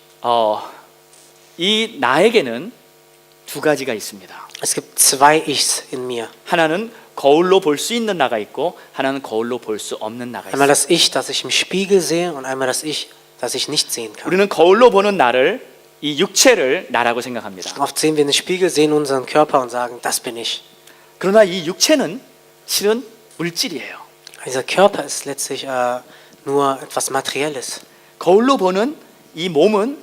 이 나에게는 두 가지가 있습니다. Es gibt zwei Ichs in mir. 하나는 거울로 볼 수 있는 나가 있고 하나는 거울로 볼 수 없는 나가 Einmal 있습니다. das Ich, das ich im Spiegel sehe, und einmal das Ich, das ich nicht sehen kann. 우리는 거울로 보는 나를 이 육체를 나라고 생각합니다. Oft sehen wir in den Spiegel, sehen unseren Körper und sagen, das bin ich. 그러나 이 육체는 실은 물질이에요. Dieser Körper ist letztlich nur etwas Materielles. 거울로 보는 이 몸은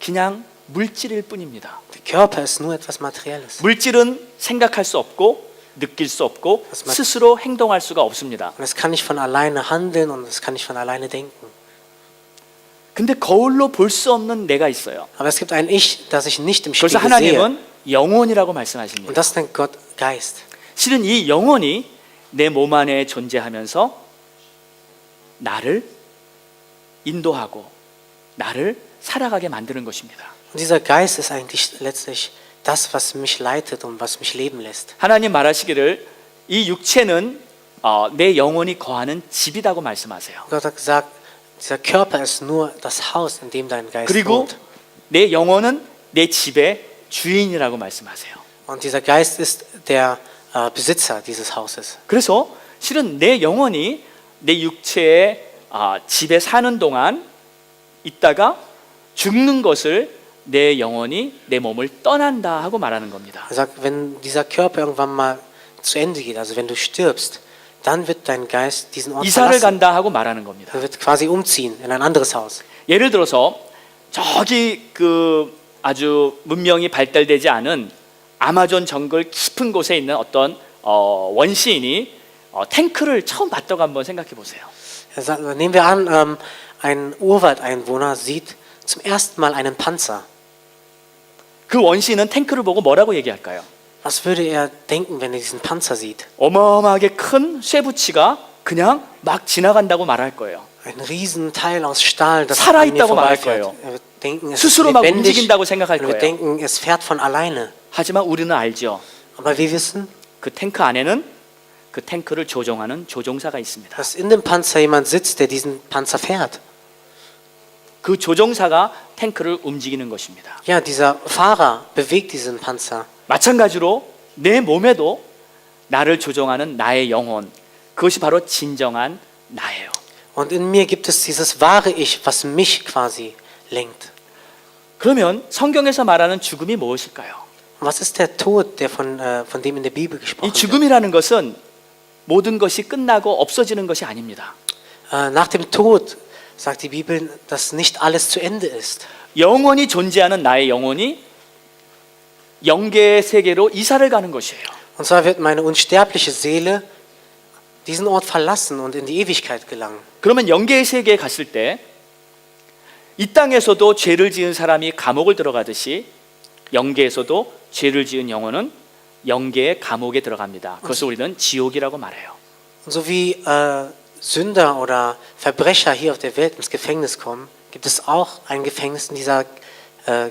그냥 물질일 뿐입니다. Der Körper ist nur etwas Materielles. 물질은 생각할 수 없고 느낄 수 없고 스스로 행동할 수가 없습니다. Und es kann nicht von alleine handeln und es kann nicht von alleine denken. 근데 거울로 볼 수 없는 내가 있어요. Aber es gibt ein Ich, das ich nicht im 그래서 Spiegel sehe. 하나님은 영혼이라고 Und 말씀하십니다. das nennt Gott Geist. 실은 이 영혼이 내 몸 안에 존재하면서 나를 인도하고 나를 살아가게 만드는 것입니다. Und dieser Geist ist eigentlich letztlich das, was mich leitet und was mich leben lässt. 하나님 말하시기를 이 육체는 내 영혼이 거하는 집이라고 말씀하세요. Gott hat gesagt, dieser Körper ist nur das Haus, in dem dein Geist 그리고 wohnt. 내 영혼은 내 집의 주인이라고 말씀하세요. Und dieser Geist ist der Besitzer dieses Hauses. 그래서 실은 내 영혼이 내 육체의 집에 사는 동안 있다가 죽는 것을 내 영혼이 내 몸을 떠난다 하고 말하는 겁니다. Er sagt, wenn dieser Körper irgendwann mal zu Ende geht, also wenn du stirbst, dann wird dein Geist diesen Ort 이사를 verlassen. 간다 하고 말하는 겁니다. Er wird quasi umziehen in ein anderes Haus. 예를 들어서 저기 그 아주 문명이 발달되지 않은 아마존 정글 깊은 곳에 있는 어떤 원시인이 탱크를 처음 봤다고 한번 생각해 보세요. Nehmen wir an, ein Urwaldeinwohner sieht zum ersten Mal einen Panzer. 그 원시인은 탱크를 보고 뭐라고 얘기할까요? Was würde er denken, wenn er diesen Panzer sieht? 어마어마하게 큰 쇠붙이가 그냥 막 지나간다고 말할 거예요. Ein Riesenteil aus Stahl, das 살아 an mir 있다고 말할 vorbeifährt. 거예요. Er wird denken, es ist 스스로 막 lebendig. 움직인다고 생각할 Er wird 거예요. denken, es fährt von alleine. 하지만 우리는 알죠. Aber wir wissen, 그 탱크 안에는 그 탱크를 조종하는 조종사가 있습니다. dass in dem Panzer jemand sitzt, der diesen Panzer fährt. 그 조종사가 탱크를 움직이는 것입니다. Ja, dieser Fahrer bewegt diesen Panzer. 마찬가지로 내 몸에도 나를 조종하는 나의 영혼, 그것이 바로 진정한 나예요. Und in mir gibt es dieses wahre Ich, was mich quasi lenkt. 그러면 성경에서 말하는 죽음이 무엇일까요? Was ist der Tod, der von dem in der Bibel 이 gesprochen wird? 죽음이라는 것은 모든 것이 끝나고 없어지는 것이 아닙니다. Nach dem Tod sagt die Bibel, dass nicht alles zu Ende ist. 영원히 존재하는 나의 영혼이 영계의 세계로 이사를 가는 것이에요. Und zwar wird meine unsterbliche Seele diesen Ort verlassen und in die Ewigkeit gelangen. 그러면 영계의 세계에 갔을 때 이 땅에서도 죄를 지은 사람이 감옥을 들어가듯이 영계에서도 죄를 지은 영혼은 영계의 감옥에 들어갑니다. 그것을 우리는 지옥이라고 말해요. Und so wie Sünder oder Verbrecher hier auf der Welt ins Gefängnis kommen, gibt es auch ein Gefängnis in dieser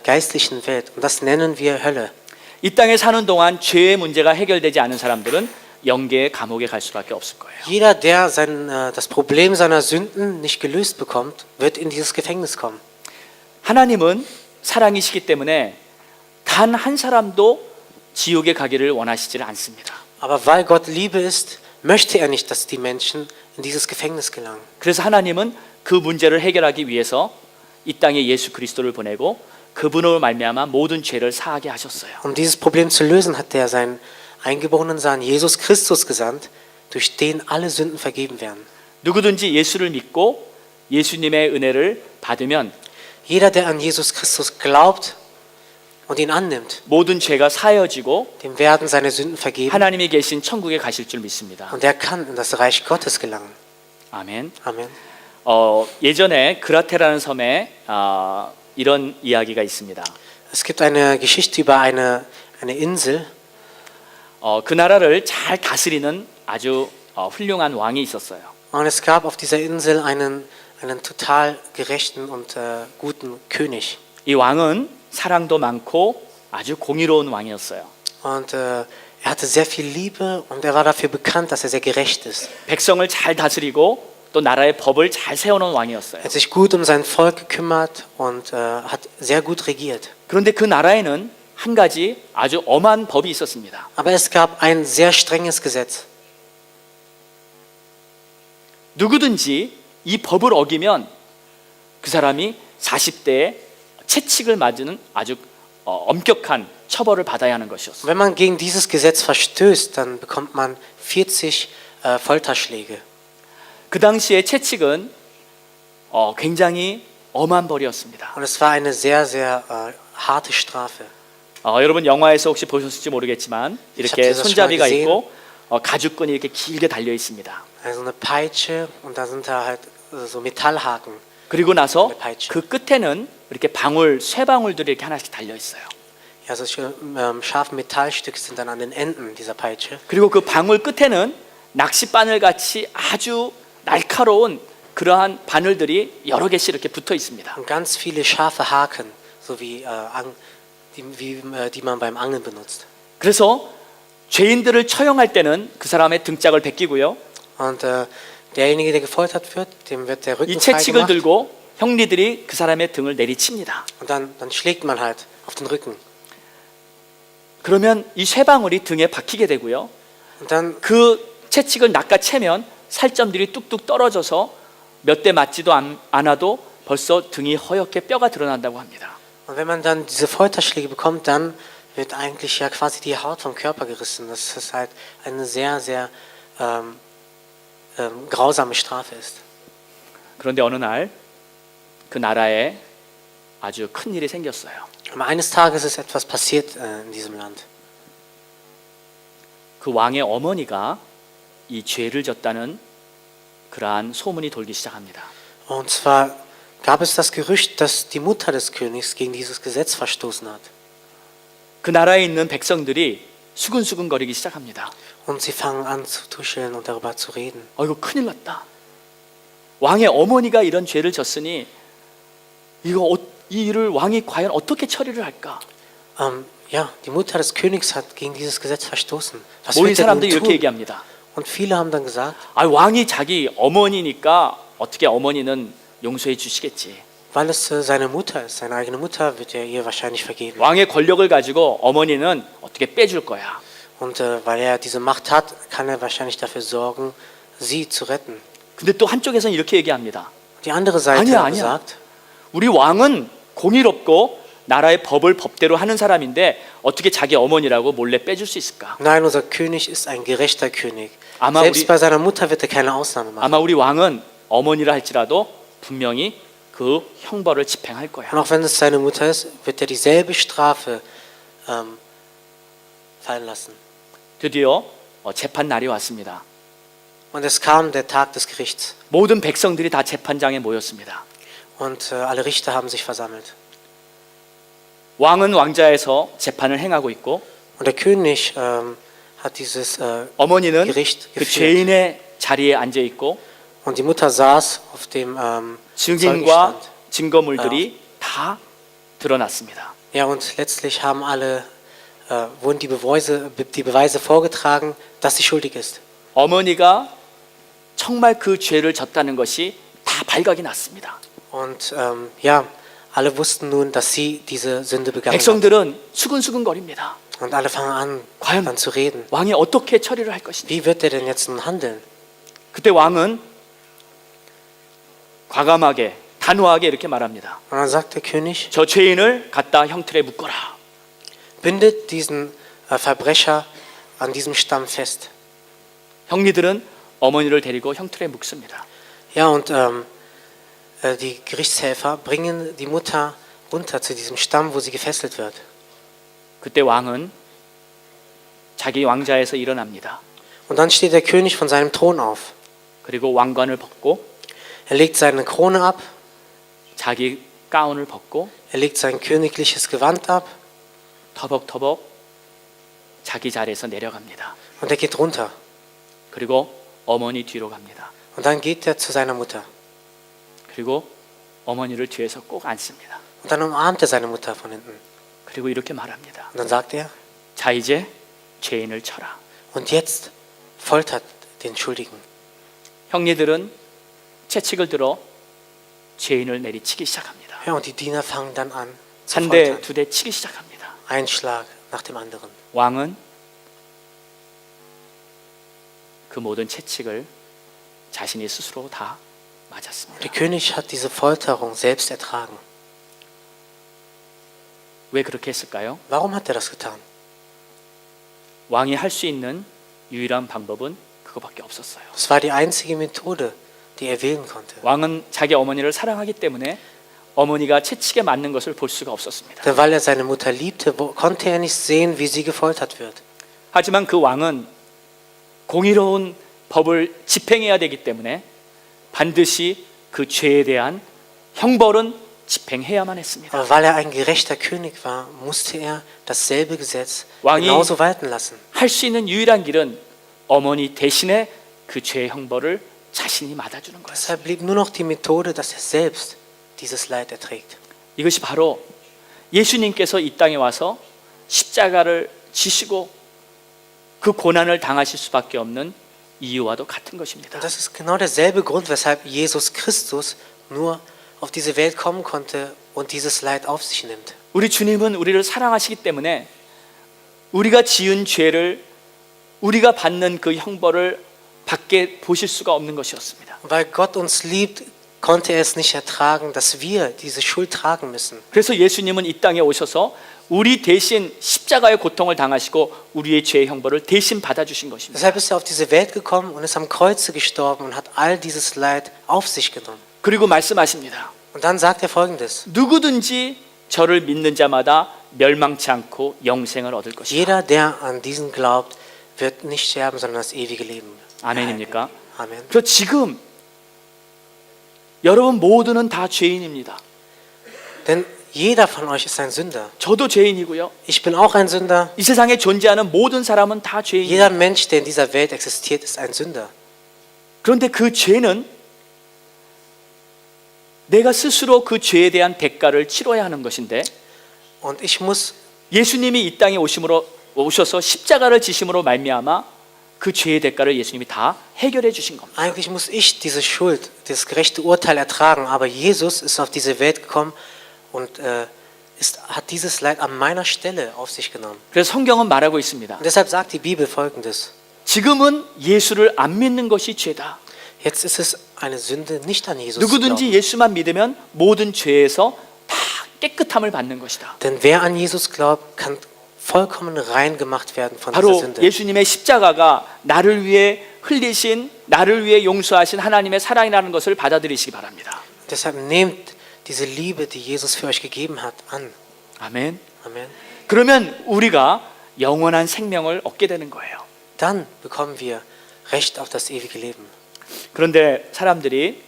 geistlichen Welt. Und das nennen wir Hölle. 이 땅에 사는 동안 죄의 문제가 해결되지 않은 사람들은 영계의 감옥에 갈 수밖에 없을 거예요. Jeder, der das Problem seiner Sünden nicht gelöst bekommt, wird in dieses Gefängnis kommen. 하나님은 사랑이시기 때문에 단 한 사람도 지옥에 가기를 원하시지 않습니다. Aber weil Gott Liebe ist, möchte er nicht, dass die Menschen in dieses Gefängnis gelangen. 그래서 하나님은 그 문제를 해결하기 위해서 이 땅에 예수 그리스도를 보내고 그분으로 말미암아 모든 죄를 사하게 하셨어요. Um dieses Problem zu lösen, hat er seinen eingeborenen Sohn Jesus Christus gesandt, durch den alle Sünden vergeben werden. 누구든지 예수를 믿고 예수님의 은혜를 받으면 Jeder, der an Jesus Christus glaubt und ihn annimmt, 모든 죄가 사여지고 dem werden seine Sünden vergeben 하나님이 계신 천국에 가실 줄 믿습니다. und er kann in das Reich Gottes gelangen. 아멘. Amen. 예전에 그라테라는 섬에 이런 이야기가 있습니다. Es gibt eine Geschichte über eine Insel. 그 나라를 잘 다스리는 아주 훌륭한 왕이 있었어요. Und es gab auf dieser Insel einen total gerechten und guten König. 이 왕은 사랑도 많고 아주 공의로운 왕이었어요. Und er hatte sehr viel Liebe und er war dafür bekannt, dass er sehr gerecht ist. 백성을 잘 다스리고 또 나라의 법을 잘 세워놓은 왕이었어요. Er hat sich gut um sein Volk gekümmert und hat sehr gut regiert. 그런데 그 나라에는 한 가지 아주 엄한 법이 있었습니다. Aber es gab ein sehr strenges Gesetz. 누구든지 이 법을 어기면 그 사람이 40대에 채찍을 맞는 아주 엄격한 처벌을 받아야 하는 것이었어요. Wenn man gegen dieses Gesetz verstößt, dann bekommt man 40 Folterschläge. 그 당시에 채찍은 굉장히 엄한 벌이었습니다. Und es war eine sehr, sehr harte Strafe. 여러분 영화에서 혹시 보셨을지 모르겠지만 이렇게 Ich habe dieses 손잡이가 schon mal 있고 가죽끈이 이렇게 길게 달려 있습니다. Also eine Peitsche und da sind da halt so Metallhaken. 그리고 나서 peitsche. 그 끝에는 이렇게 방울, 쇠방울들이 이렇게 하나씩 달려 있어요. Ja, solche scharfen Metallstücke sind dann an den Enden dieser Peitsche. 그리고 그 방울 끝에는 낚싯바늘 같이 아주 날카로운 그러한 바늘들이 여러 개씩 이렇게 붙어 있습니다. Und ganz viele scharfe Haken, so wie die man beim Angeln benutzt. 그래서 죄인들을 처형할 때는 그 사람의 등짝을 베끼고요. Und derjenige, der gefoltert wird, dem wird der 이 Rücken 채찍을 freigemacht. 들고 형리들이 그 사람의 등을 내리칩니다. Und dann schlägt man halt auf den Rücken. 그러면 이 쇠방울이 등에 박히게 되고요. Und dann 그 채찍을 낚아채면 살점들이 뚝뚝 떨어져서 몇 대 맞지도 않아도 벌써 등이 허옇게 뼈가 드러난다고 합니다. Und wenn man dann diese Folterschläge bekommt, dann wird eigentlich ja quasi die Haut vom Körper gerissen. Das ist halt eine sehr, sehr grausame Strafe ist. 그런데 어느 날 그 나라에 아주 큰 일이 생겼어요. Aber eines Tages ist etwas passiert in diesem Land. 그 왕의 어머니가 이 죄를 졌다는 그러한 소문이 돌기 시작합니다. Und zwar gab es das Gerücht, dass die Mutter des Königs gegen dieses Gesetz verstoßen hat. 그 나라에 있는 백성들이 수근수근거리기 시작합니다. Und sie fangen an zu tuscheln und darüber zu reden. 이거 큰일 났다. 왕의 어머니가 이런 죄를 졌으니 이 일을 왕이 과연 어떻게 처리를 할까? Ja, die Mutter des Königs hat gegen dieses Gesetz verstoßen. Was 모인 wird er nun 사람들이 이렇게 tun? 얘기합니다. Und viele haben dann gesagt, 왕이 자기 어머니니까 어떻게 어머니는 용서해 주시겠지. weil es seine Mutter ist, seine eigene Mutter, wird er ihr wahrscheinlich vergeben. 왕의 권력을 가지고 어머니는 어떻게 빼줄 거야. Und weil er diese Macht hat, kann er wahrscheinlich dafür sorgen, sie zu retten. 근데 또 한쪽에서는 이렇게 얘기합니다. Die andere Seite 아니야, hat 아니야. gesagt, 우리 왕은 공의롭고 나라의 법을 법대로 하는 사람인데 어떻게 자기 어머니라고 몰래 빼줄 수 있을까? nein, unser König ist ein gerechter König. 아마 Selbst 우리- bei seiner Mutter wird er keine Ausnahme machen. 아마 우리 왕은 어머니라 할지라도 분명히 그 형벌을 집행할 거야. Und auch wenn es seine Mutter ist, wird er dieselbe Strafe fallen lassen. 드디어 재판 날이 왔습니다. Und es kam der Tag des Gerichts. 모든 백성들이 다 재판장에 모였습니다. Und alle Richter haben sich versammelt. 왕은 왕자에서 재판을 행하고 있고 Und der König hat dieses 어머니는 Gericht 그 geführt. 죄인의 자리에 앉아 있고 Und die Mutter saß auf dem 증인과 Zeugenstand. 증거물들이 다 드러났습니다. Ja, und letztlich haben wurden die Beweise vorgetragen, dass sie schuldig ist. 어머니가 정말 그 죄를 졌다는 것이 다 발각이 났습니다. Und ja, alle wussten nun, dass sie diese Sünde begangen hat. 백성들은 수근수근거립니다. Und alle fangen an, 과연 dann zu reden. 왕이 어떻게 처리를 할 것인지. Wie wird er denn jetzt nun handeln? 그때 왕은 과감하게 단호하게 이렇게 말합니다. Und dann sagt der König, 저 죄인을 갖다 형틀에 묶어라. bindet diesen Verbrecher an diesem Stamm fest. 형리들은 어머니를 데리고 형틀에 묶습니다. Ja, und die Gerichtshelfer bringen die Mutter runter zu diesem Stamm, wo sie gefesselt wird. 그때 왕은 자기 왕자에서 일어납니다. Und dann steht der König von seinem Thron auf. 그리고 왕관을 벗고 Er legt seine Krone ab, 자기 가운을 벗고 er legt sein königliches Gewand ab 터벅터벅 자기 자리에서 내려갑니다. und er geht runter. 그리고 어머니 뒤로 갑니다. Und dann geht er zu seiner Mutter. 그리고 어머니를 뒤에서 꼭 안습니다. Und dann umarmt er seine Mutter von hinten. 그리고 이렇게 말합니다. Und dann sagt er, 자 이제 죄인을 쳐라. und jetzt foltert den Schuldigen. 형리들은 채찍을 들어 죄인을 내리치기 시작합니다. Ja, und die Diener fangen dann an zu 한 대, foltern. 두 대 치기 시작합니다. Ein Schlag nach dem anderen. 왕은 그 모든 채찍을 자신이 스스로 다 맞았습니다. Der König hat diese Folterung selbst ertragen. 왜 그렇게 했을까요? Warum hat er das getan? 왕이 할 수 있는 유일한 방법은 그거밖에 없었어요. Es war die einzige Methode, die er wählen konnte. 왕은 자기 어머니를 사랑하기 때문에 어머니가 채찍에 맞는 것을 볼 수가 없었습니다. Denn weil er seine Mutter liebte, konnte er nicht sehen, wie sie gefoltert wird. 하지만 그 왕은 공의로운 법을 집행해야 되기 때문에 반드시 그 죄에 대한 형벌은 집행해야만 했습니다. Aber weil er ein gerechter König war, musste er dasselbe Gesetz 왕이 genauso walten lassen. 할 수 있는 유일한 길은 어머니 대신에 그 죄의 형벌을 자신이 맞아주는 거예요. Deshalb blieb nur noch die Methode, dass er selbst dieses Leid erträgt. 이것이 바로 예수님께서 이 땅에 와서 십자가를 지시고 그 고난을 당하실 수밖에 없는 이유와도 같은 것입니다. Und das ist genau derselbe Grund, weshalb Jesus Christus nur auf diese Welt kommen konnte und dieses Leid auf sich nimmt. 우리 주님은 우리를 사랑하시기 때문에 우리가 지은 죄를 우리가 받는 그 형벌을 받게 보실 수가 없는 것이었습니다. Weil Gott uns liebt, konnte er es nicht ertragen, dass wir diese Schuld tragen müssen. 그래서 예수님은 이 땅에 오셔서 우리 대신 십자가의 고통을 당하시고 우리의 죄의 형벌을 대신 받아주신 것입니다. Deshalb ist er auf diese Welt gekommen und ist am Kreuze gestorben und hat all dieses Leid auf sich genommen. 그리고 말씀하십니다. Und dann sagt er Folgendes. 누구든지 저를 믿는 자마다 멸망치 않고 영생을 얻을 것이다. Jeder, der an diesen glaubt, wird nicht sterben, sondern das ewige Leben. 아멘입니까? Amen. 그래서 지금 여러분 모두는 다 죄인입니다. Denn jeder von euch ist ein Sünder. 저도 죄인이고요. Ich bin auch ein Sünder. 이 세상에 존재하는 모든 사람은 다 죄인이에요. Jeder Mensch, der in dieser Welt existiert, ist ein Sünder. 그런데 그 죄는 내가 스스로 그 죄에 대한 대가를 치러야 하는 것인데 Und ich muss, 예수님이 이 땅에 오셔서 십자가를 지심으로 말미암아 그 죄의 대가를 예수님이 다 해결해 주신 겁니다. eigentlich muss ich diese Schuld, das gerechte Urteil ertragen. Aber Jesus ist auf diese Welt gekommen und hat dieses Leid an meiner Stelle auf sich genommen. 그래서 성경은 말하고 있습니다. Und deshalb sagt die Bibel Folgendes. 지금은 예수를 안 믿는 것이 죄다. Jetzt ist es eine Sünde, nicht an Jesus zu 누구든지 glauben. 예수만 믿으면 모든 죄에서 다 깨끗함을 받는 것이다. Denn wer an Jesus glaubt, kann vollkommen rein gemacht werden von dieser 바로 Sünde. 예수님의 십자가가 나를 위해 흘리신, 나를 위해 용서하신 하나님의 사랑이라는 것을 받아들이시기 바랍니다. Deshalb nehmt diese Liebe, die Jesus für euch gegeben hat, an. 아멘. Amen. 그러면 우리가 영원한 생명을 얻게 되는 거예요. Dann bekommen wir Recht auf das ewige Leben. 그런데 사람들이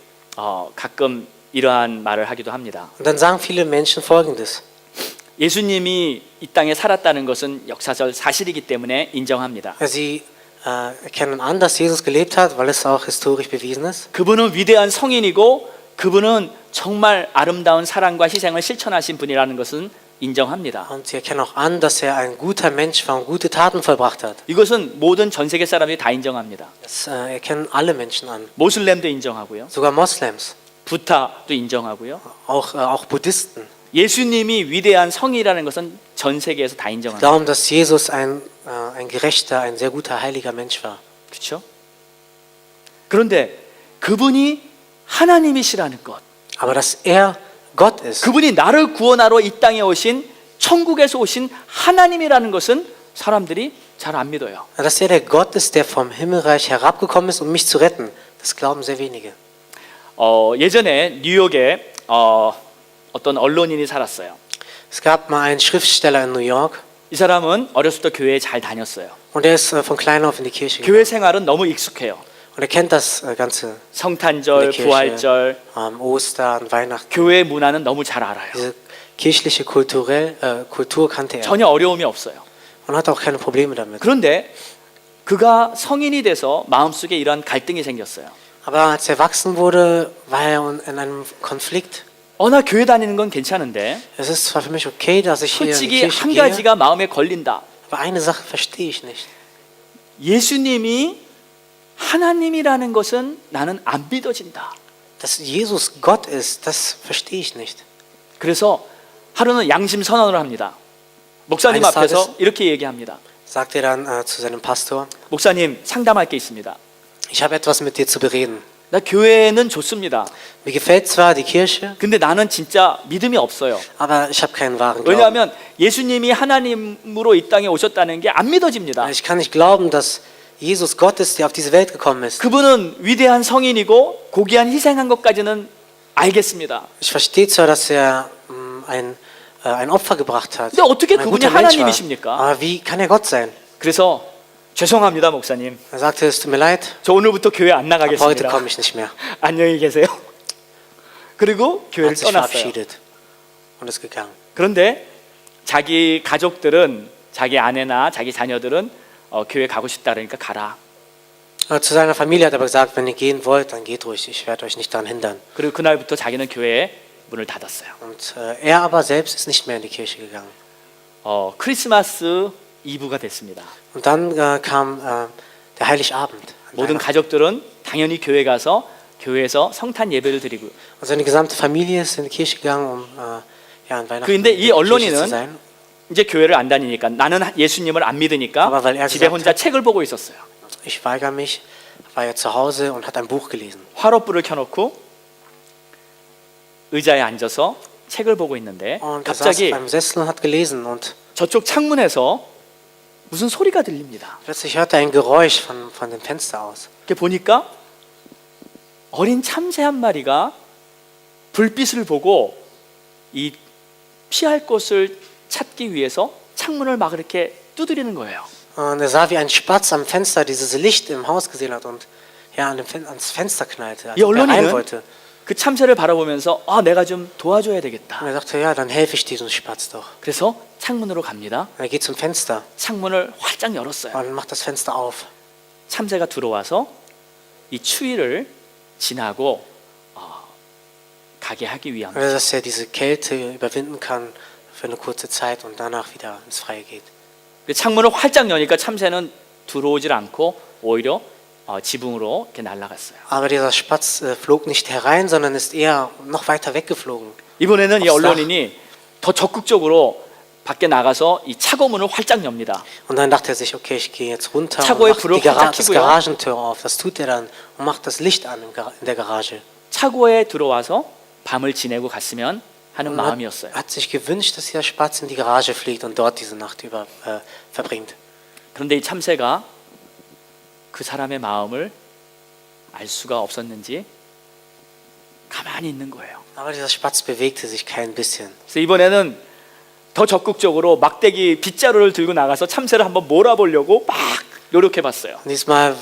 가끔 이러한 말을 하기도 합니다. Und dann sagen viele Menschen Folgendes. 예수님이 이 땅에 살았다는 것은 역사적 사실이기 때문에 인정합니다. Sie erkennen an, dass Jesus gelebt hat, weil es auch historisch bewiesen ist. 그분은 위대한 성인이고 그분은 정말 아름다운 사랑과 희생을 실천하신 분이라는 것은 인정합니다. Und sie erkennen auch an, dass er ein guter Mensch war und gute Taten vollbracht hat. 이것은 모든 전 세계 사람들이 다 인정합니다. Das erkennen alle Menschen an. 모슬렘도 인정하고요. Sogar Moslems, 부타도 인정하고요. auch Buddhisten. 예수님이 위대한 성이라는 것은 전 세계에서 다 인정합니다. Darum, dass Jesus ein gerechter, ein sehr guter, heiliger Mensch war. 그렇죠? 그런데 그분이 하나님이시라는 것, Aber dass er Gott ist, 그분이 나를 구원하러 이 땅에 오신 천국에서 오신 하나님이라는 것은 사람들이 잘 안 믿어요. dass er der Gott ist, der vom Himmelreich herabgekommen ist, um mich zu retten, das glauben sehr wenige. 예전에 뉴욕에 어떤 언론인이 살았어요. Es gab mal einen Schriftsteller in New York 이 사람은 어렸을 때 교회에 잘 다녔어요. und er ist von klein auf in die Kirche gegangen. 교회 생활은 너무 익숙해요. Und er kennt das ganze 성탄절, Kirche, 부활절, Ostern, Weihnachten. 교회 문화는 너무 잘 알아요. Diese kirchliche Kultur kannte er 전혀 어려움이 없어요. und hat auch keine Probleme damit. 그런데 그가 성인이 돼서 마음속에 이런 갈등이 생겼어요. Aber als er erwachsen wurde, war er in einem Konflikt. 나 교회 다니는 건 괜찮은데 Es ist zwar für mich okay, dass ich hier in die 솔직히 Kirche 한 gehe, 가지가 마음에 걸린다. aber eine Sache verstehe ich nicht. 예수님이 하나님이라는 것은 나는 안 믿어진다. Dass Jesus Gott ist, das verstehe ich nicht. 그래서 하루는 양심 선언을 합니다. 목사님 eines 앞에서 Tages- 이렇게 얘기합니다. Sagt er dann zu seinem Pastor, 목사님, 상담할 게 있습니다. ich habe etwas mit dir zu bereden. 나 교회는 좋습니다. Mir gefällt zwar die Kirche, 근데 나는 진짜 믿음이 없어요. aber ich habe keinen wahren Glauben. 왜냐하면 예수님이 하나님으로 이 땅에 오셨다는 게 안 믿어집니다. Ich kann nicht glauben, dass Jesus Gott ist, der auf diese Welt gekommen ist. 그분은 위대한 성인이고 고귀한 희생한 것까지는 알겠습니다. Ich verstehe zwar, dass er ein Opfer gebracht hat. 근데 어떻게 ein 그분이 guter Mensch war. 하나님이십니까? Aber wie kann er Gott sein? 그래서 죄송합니다, 목사님. Er sagte, es tut mir leid, 저 오늘부터 교회 안 ab heute 나가겠습니다. komme ich nicht mehr. 안녕히 계세요. 그리고 Er 교회를 hat sich 떠났어요. verabschiedet und ist gegangen. 그런데 자기 가족들은 자기 아내나 자기 자녀들은 교회 가고 싶다 그러니까 가라. Zu seiner Familie hat er aber gesagt, wenn ihr gehen wollt, dann geht ruhig, ich werde euch nicht daran hindern. 그리고 그날부터 자기는 교회에 문을 닫았어요. Und er aber selbst ist nicht mehr in die Kirche gegangen. 크리스마스 이브가 됐습니다. Und dann kam der Heiligabend. an 모든 Weihnachten. 가족들은 당연히 교회 가서 교회에서 성탄 예배를 드리고. Und seine gesamte Familie ist in die Kirche gegangen, um an Weihnachten 근데 in 이 die Kirche zu 언론인은 sein. 이제 교회를 안 다니니까 나는 예수님을 안 믿으니까 Aber weil er 집에 gesagt 혼자 hat- 책을 보고 있었어요. Ich weigere mich, war ja zu Hause und hat ein Buch gelesen. 화롯불을 켜놓고 의자에 앉아서 책을 보고 있는데 Und er saß 갑자기 beim Sessel und hat gelesen und 저쪽 창문에서 무슨 소리가 들립니다. plötzlich hörte er ein Geräusch von dem Fenster aus. 이렇게 보니까 어린 참새 한 마리가 불빛을 보고 이 피할 곳을 찾기 위해서 창문을 막 이렇게 두드리는 거예요. Und er sah, wie ein Spatz am Fenster dieses Licht im Haus gesehen hat und ja, ans Fenster knallte, als 이 ob er rein 언론인은 wollte. 그 참새를 바라보면서 내가 좀 도와줘야 Und 되겠다. er dachte, ja, dann helfe ich diesem Spatz doch. 그래서 창문으로 갑니다. Und er geht zum Fenster 창문을 활짝 열었어요. und macht das Fenster auf. 참새가 들어와서 이 추위를 지나고 가게 하기 위함. Also, dass er diese Kälte überwinden kann für eine kurze Zeit und danach wieder ins Freie geht. 창문을 활짝 여니까 참새는 들어오질 않고 오히려 지붕으로 이렇게 날아갔어요. Aber dieser Spatz flog nicht herein, sondern ist eher noch weiter weggeflogen. 이번에는 이 언론인이 더 적극적으로 밖에 나가서 이 차고문을 활짝 엽니다. Und dann dachte er sich, okay, ich gehe jetzt runter und 차고에 mache 불을 die 활짝 das 켜고요. Garagentür auf. Das tut er dann und macht das Licht an in der Garage. 차고에 들어와서 밤을 지내고 갔으면 하는 Und 마음이었어요. hat sich gewünscht, dass dieser Spatz in die Garage fliegt und dort diese Nacht über verbringt. 그런데 이 참새가 그 사람의 마음을 알 수가 없었는지 가만히 있는 거예요. Aber dieser Spatz bewegte sich kein bisschen. 그래서 이번에는 더 적극적으로 막대기 빗자루를 들고 나가서 참새를 한번 몰아보려고 막 노력해봤어요. Und diesmal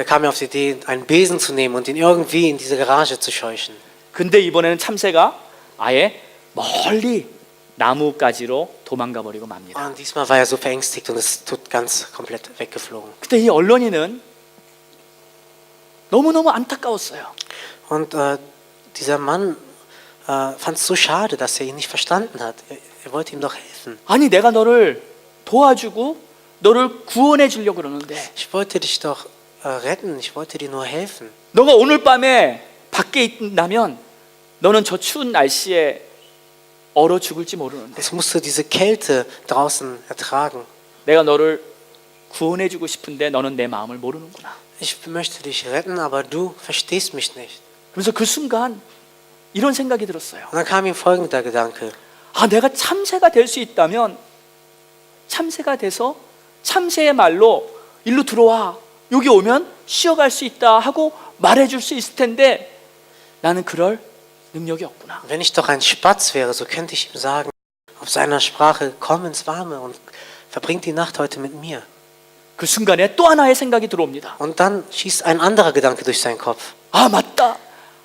kam er auf die Idee, einen Besen zu nehmen und ihn irgendwie in diese Garage zu scheuchen. 근데 이번에는 참새가 아예 멀리 나무가지로 도망가 버리고 맙니다. Und diesmal war er so verängstigt und ist ganz komplett weggeflogen. 그때 이 언론인은 너무너무 안타까웠어요. Und dieser Mann fand es so schade, dass er ihn nicht verstanden hat. Er wollte ihm doch helfen. 아니 내가 너를 도와주고 너를 구원해 주려고 그러는데 Ich wollte dich doch retten, ich wollte dir nur helfen. 너가 오늘 밤에 밖에 있다면 너는 저 추운 날씨에 얼어 죽을지 모르는데 Jetzt musst du diese Kälte draußen ertragen. 내가 너를 구원해 주고 싶은데 너는 내 마음을 모르는구나. Ich möchte dich retten, aber du verstehst mich nicht. 그래서 그 순간 이런 생각이 들었어요. Und dann kam ihm folgender Gedanke. 내가 참새가 될 수 있다면 참새가 돼서 참새의 말로 일로 들어와. 여기 오면 쉬어갈 수 있다 하고 말해줄 수 있을 텐데 나는 그럴 능력이 없구나. Wenn ich doch ein Spatz wäre, so könnte ich ihm sagen, auf seiner Sprache, komm ins Warme und verbring die Nacht heute mit mir. 그 순간에 또 하나의 생각이 들어옵니다. Und dann schießt ein anderer Gedanke durch seinen Kopf. 맞다.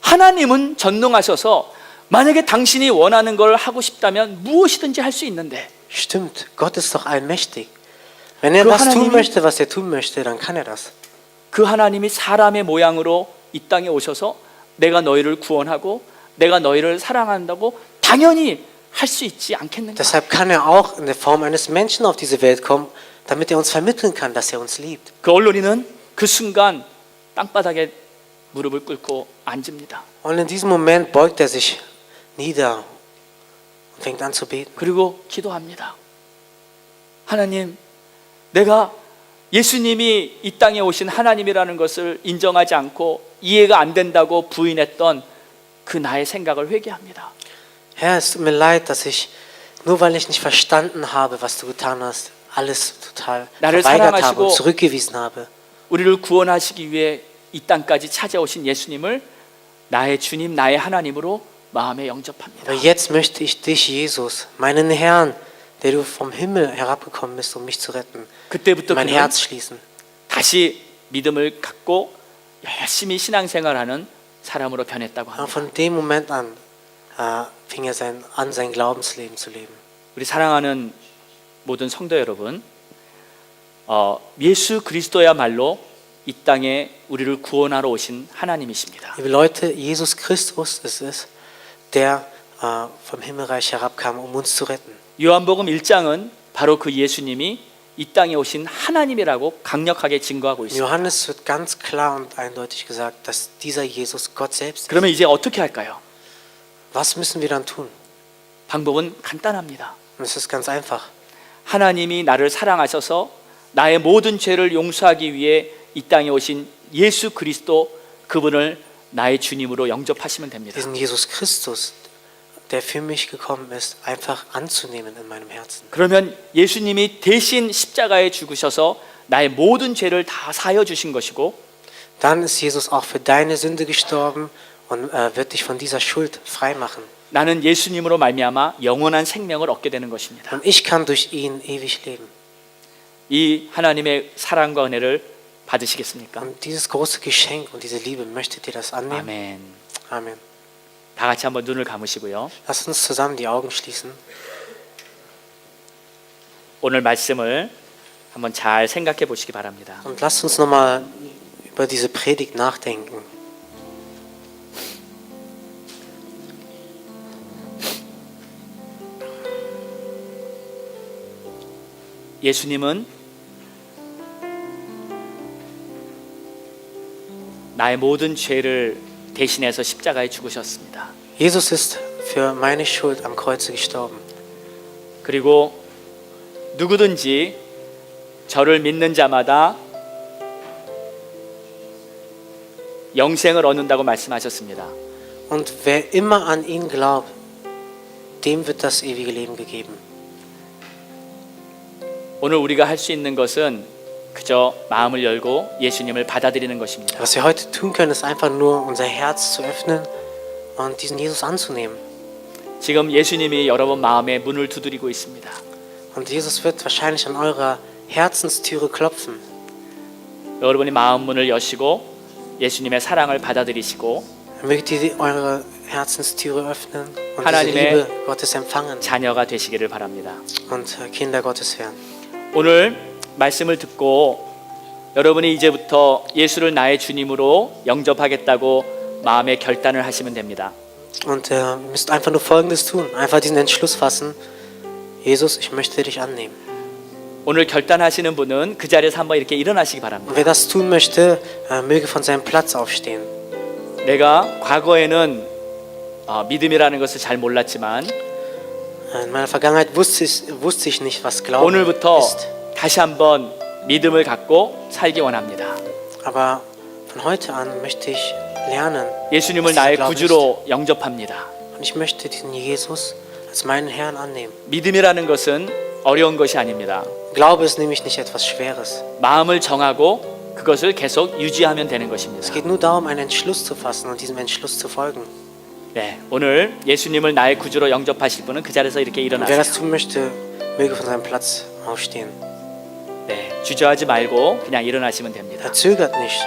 하나님은 전능하셔서 만약에 당신이 원하는 걸 하고 싶다면 무엇이든지 할 수 있는데 Stimmt, Gott ist doch allmächtig. Wenn er 그 das tun 하나님이- möchte, was er tun möchte, dann kann er das. 그 하나님이 사람의 모양으로 이 땅에 오셔서 내가 너희를 구원하고 내가 너희를 사랑한다고 당연히 할 수 있지 않겠는가? Deshalb kann er auch in der Form eines Menschen auf diese Welt kommen, damit er uns vermitteln kann, dass er uns liebt. 그 언론인은 그 순간 땅바닥에 무릎을 꿇고 앉습니다. Und in diesem Moment beugt er sich nieder und fängt an zu beten. 그리고 기도합니다. 하나님, 내가 예수님이 이 땅에 오신 하나님이라는 것을 인정하지 않고 이해가 안 된다고 부인했던 그 나의 생각을 회개합니다. Herr, es tut mir leid, dass ich, nur weil ich nicht verstanden habe, was du getan hast, alles total 나를 verweigert habe 사랑하시고 und zurückgewiesen habe. 우리를 구원하시기 위해 이 땅까지 찾아오신 예수님을 나의 주님, 나의 하나님으로 마음에 영접합니다. Aber jetzt möchte ich dich, Jesus, meinen Herrn, der du vom Himmel herabgekommen bist, um mich zu retten, 그때부터 in mein 그는 Herz schließen. 다시 믿음을 갖고 열심히 신앙생활하는 사람으로 변했다고 Und 합니다. von dem Moment an fing er an, sein Glaubensleben zu leben. 우리 사랑하는 모든 성도 여러분, 예수 그리스도야말로 이 땅에 우리를 구원하러 오신 하나님이십니다. Liebe Leute, Jesus Christus ist es, der vom Himmelreich herabkam, um uns zu retten. 요한복음 1장은 바로 그 예수님이 이 땅에 오신 하나님이라고 강력하게 증거하고 In 있습니다. Johannes wird ganz klar und eindeutig gesagt, dass dieser Jesus Gott selbst ist. 그러면 이제 어떻게 할까요? Was müssen wir dann tun? 방법은 간단합니다. Und es ist ganz einfach. 하나님이 나를 사랑하셔서 나의 모든 죄를 용서하기 위해 이 땅에 오신 예수 그리스도 그분을 나의 주님으로 영접하시면 됩니다. Diesen Jesus Christus, der für mich gekommen ist, einfach anzunehmen in meinem Herzen. 그러면 예수님이 대신 십자가에 죽으셔서 나의 모든 죄를 다 사여 주신 것이고 Dann ist Jesus auch für deine Sünde gestorben und wird dich von dieser Schuld freimachen. 나는 예수님으로 말미암아 영원한 생명을 얻게 되는 것입니다. Und ich kann durch ihn ewig leben. 이 하나님의 사랑과 은혜를 받으시겠습니까? Und dieses große Geschenk und diese Liebe, möchtet ihr das annehmen? 아멘. Amen. 다 같이 한번 눈을 감으시고요. Lasst uns zusammen die Augen schließen. 오늘 말씀을 한번 잘 생각해 보시기 바랍니다. Und lasst uns nochmal über diese Predigt nachdenken. 예수님은 나의 모든 죄를 대신해서 십자가에 죽으셨습니다. Jesus ist für meine Schuld am Kreuze gestorben. 그리고 누구든지 저를 믿는 자마다 영생을 얻는다고 말씀하셨습니다. Und wer immer an ihn glaubt, dem wird das ewige Leben gegeben. 오늘 우리가 할 수 있는 것은 그저 마음을 열고 예수님을 받아들이는 것입니다. Was wir heute tun können, ist einfach nur unser Herz zu öffnen und diesen Jesus anzunehmen. 지금 예수님이 여러분 마음의 문을 두드리고 있습니다. Und Jesus wird wahrscheinlich an eurer Herzenstüre klopfen. 여러분이 마음 문을 여시고 예수님의 사랑을 받아들이시고 Mögt ihr eure Herzenstüre öffnen und diese 하나님의 Liebe Gottes empfangen 자녀가 되시기를 바랍니다. und Kinder Gottes werden. 오늘 말씀을 듣고 여러분이 이제부터 예수를 나의 주님으로 영접하겠다고 마음의 결단을 하시면 됩니다. Und ihr müsst einfach nur Folgendes tun. Einfach diesen Entschluss fassen. Jesus, ich möchte dich annehmen. 오늘 결단하시는 분은 그 자리에서 한번 이렇게 일어나시기 바랍니다. Und wer das tun möchte, möge von seinem Platz aufstehen. 내가 과거에는 믿음이라는 것을 잘 몰랐지만 In meiner Vergangenheit wusste ich nicht, was Glauben 오늘부터 ist. 다시 한번 믿음을 갖고 살기 원합니다. Aber von heute an möchte ich lernen, 예수님을 was 나의 Glaube 구주로 영접합니다. ist. Und ich möchte diesen Jesus als meinen Herrn annehmen. 믿음이라는 것은 어려운 것이 아닙니다. Glaube ist nämlich nicht etwas Schweres. 마음을 정하고 그것을 계속 유지하면 되는 것입니다. Es geht nur darum, einen Entschluss zu fassen und diesem Entschluss zu folgen. 네, 오늘 예수님을 나의 구주로 영접하실 분은 그 자리에서 이렇게 Und wer das 일어나세요. tun möchte, möge von seinem Platz aufstehen. 네, 주저하지 말고 그냥 일어나시면 됩니다. Er zögert nicht.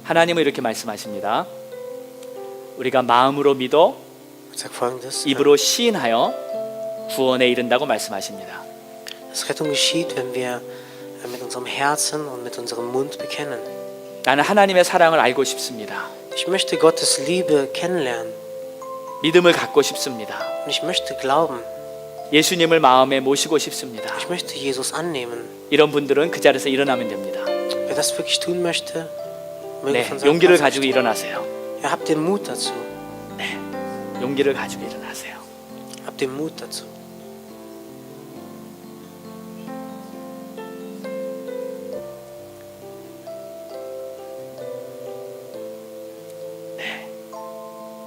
하나님은 이렇게 말씀하십니다. 우리가 마음으로 믿어 Er sagt Folgendes. 입으로 시인하여 구원에 이른다고 말씀하십니다. Dass Rettung geschieht, wenn wir mit unserem Herzen und mit unserem Mund bekennen. 나는 하나님의 사랑을 알고 싶습니다. Ich möchte Gottes Liebe kennenlernen. 믿음을 갖고 싶습니다. Und ich möchte glauben. 예수님을 마음에 모시고 싶습니다. Ich möchte Jesus annehmen. 이런 분들은 그 자리에서 일어나면 됩니다. Wer das wirklich tun möchte, möge 네, von seinem 용기를 Platz 가지고 aufstehen. 일어나세요. Ja, habt den Mut dazu. 네, 용기를 가지고 일어나세요. Habt den Mut dazu.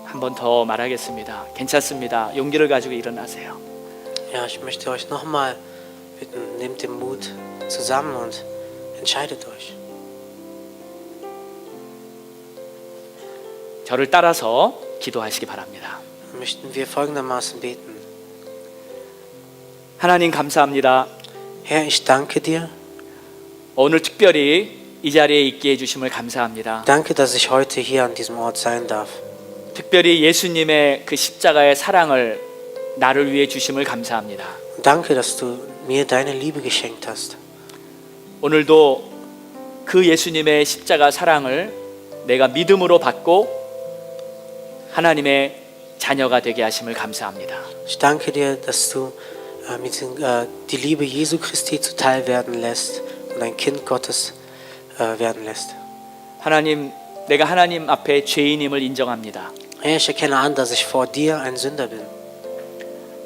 한 번 더 말하겠습니다. 괜찮습니다. 용기를 가지고 일어나세요. Ja, ich möchte euch nochmal bitten, nehmt den Mut zusammen und entscheidet euch. 저를 따라서 기도하시기 바랍니다. Dann möchten wir folgendermaßen beten. 하나님 감사합니다. Herr, ich danke dir. 오늘 특별히 이 자리에 있게 해주심을 감사합니다. Danke, dass ich heute hier an diesem Ort sein darf. 특별히 예수님의 그 십자가의 사랑을 나를 위해 주심을 감사합니다. Danke, dass du mir deine Liebe geschenkt hast. 오늘도 그 예수님의 십자가 사랑을 내가 믿음으로 받고 하나님의 자녀가 되게 하심을 감사합니다. Ich danke dir, dass du die Liebe Jesu Christi zuteil werden lässt und ein Kind Gottes werden lässt. 하나님, 내가 하나님 앞에 죄인임을 인정합니다. Herr, ich erkenne an, dass ich vor dir ein Sünder bin.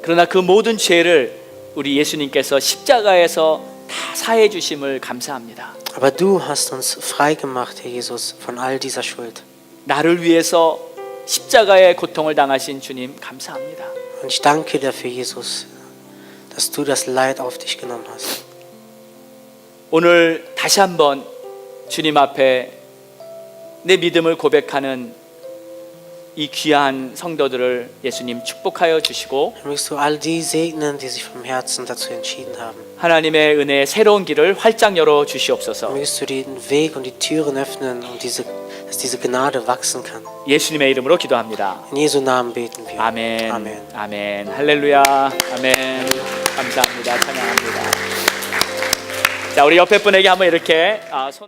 그러나 그 모든 죄를 우리 예수님께서 십자가에서 다 사해 주심을 감사합니다. Aber du hast uns frei gemacht, Herr Jesus, von all dieser Schuld. 나를 위해서 십자가의 고통을 당하신 주님 감사합니다. Und ich danke dir dafür, Jesus, dass du das Leid auf dich genommen hast. 오늘 다시 한번 주님 앞에 내 믿음을 고백하는 이 귀한 성도들을 예수님 축복하여 주시고 Mögest du all die segnen, die sich vom Herzen dazu entschieden haben. 하나님의 은혜의 새로운 길을 활짝 열어 주시옵소서. Mögest du den Weg und die Türen öffnen, dass diese Gnade wachsen kann. 예수님의 이름으로 기도합니다. In Jesu Namen beten wir. 아멘. Amen. 아멘. 할렐루야. 아멘. 감사합니다. 찬양합니다. 자, 우리 옆에 분에게 한번 이렇게 손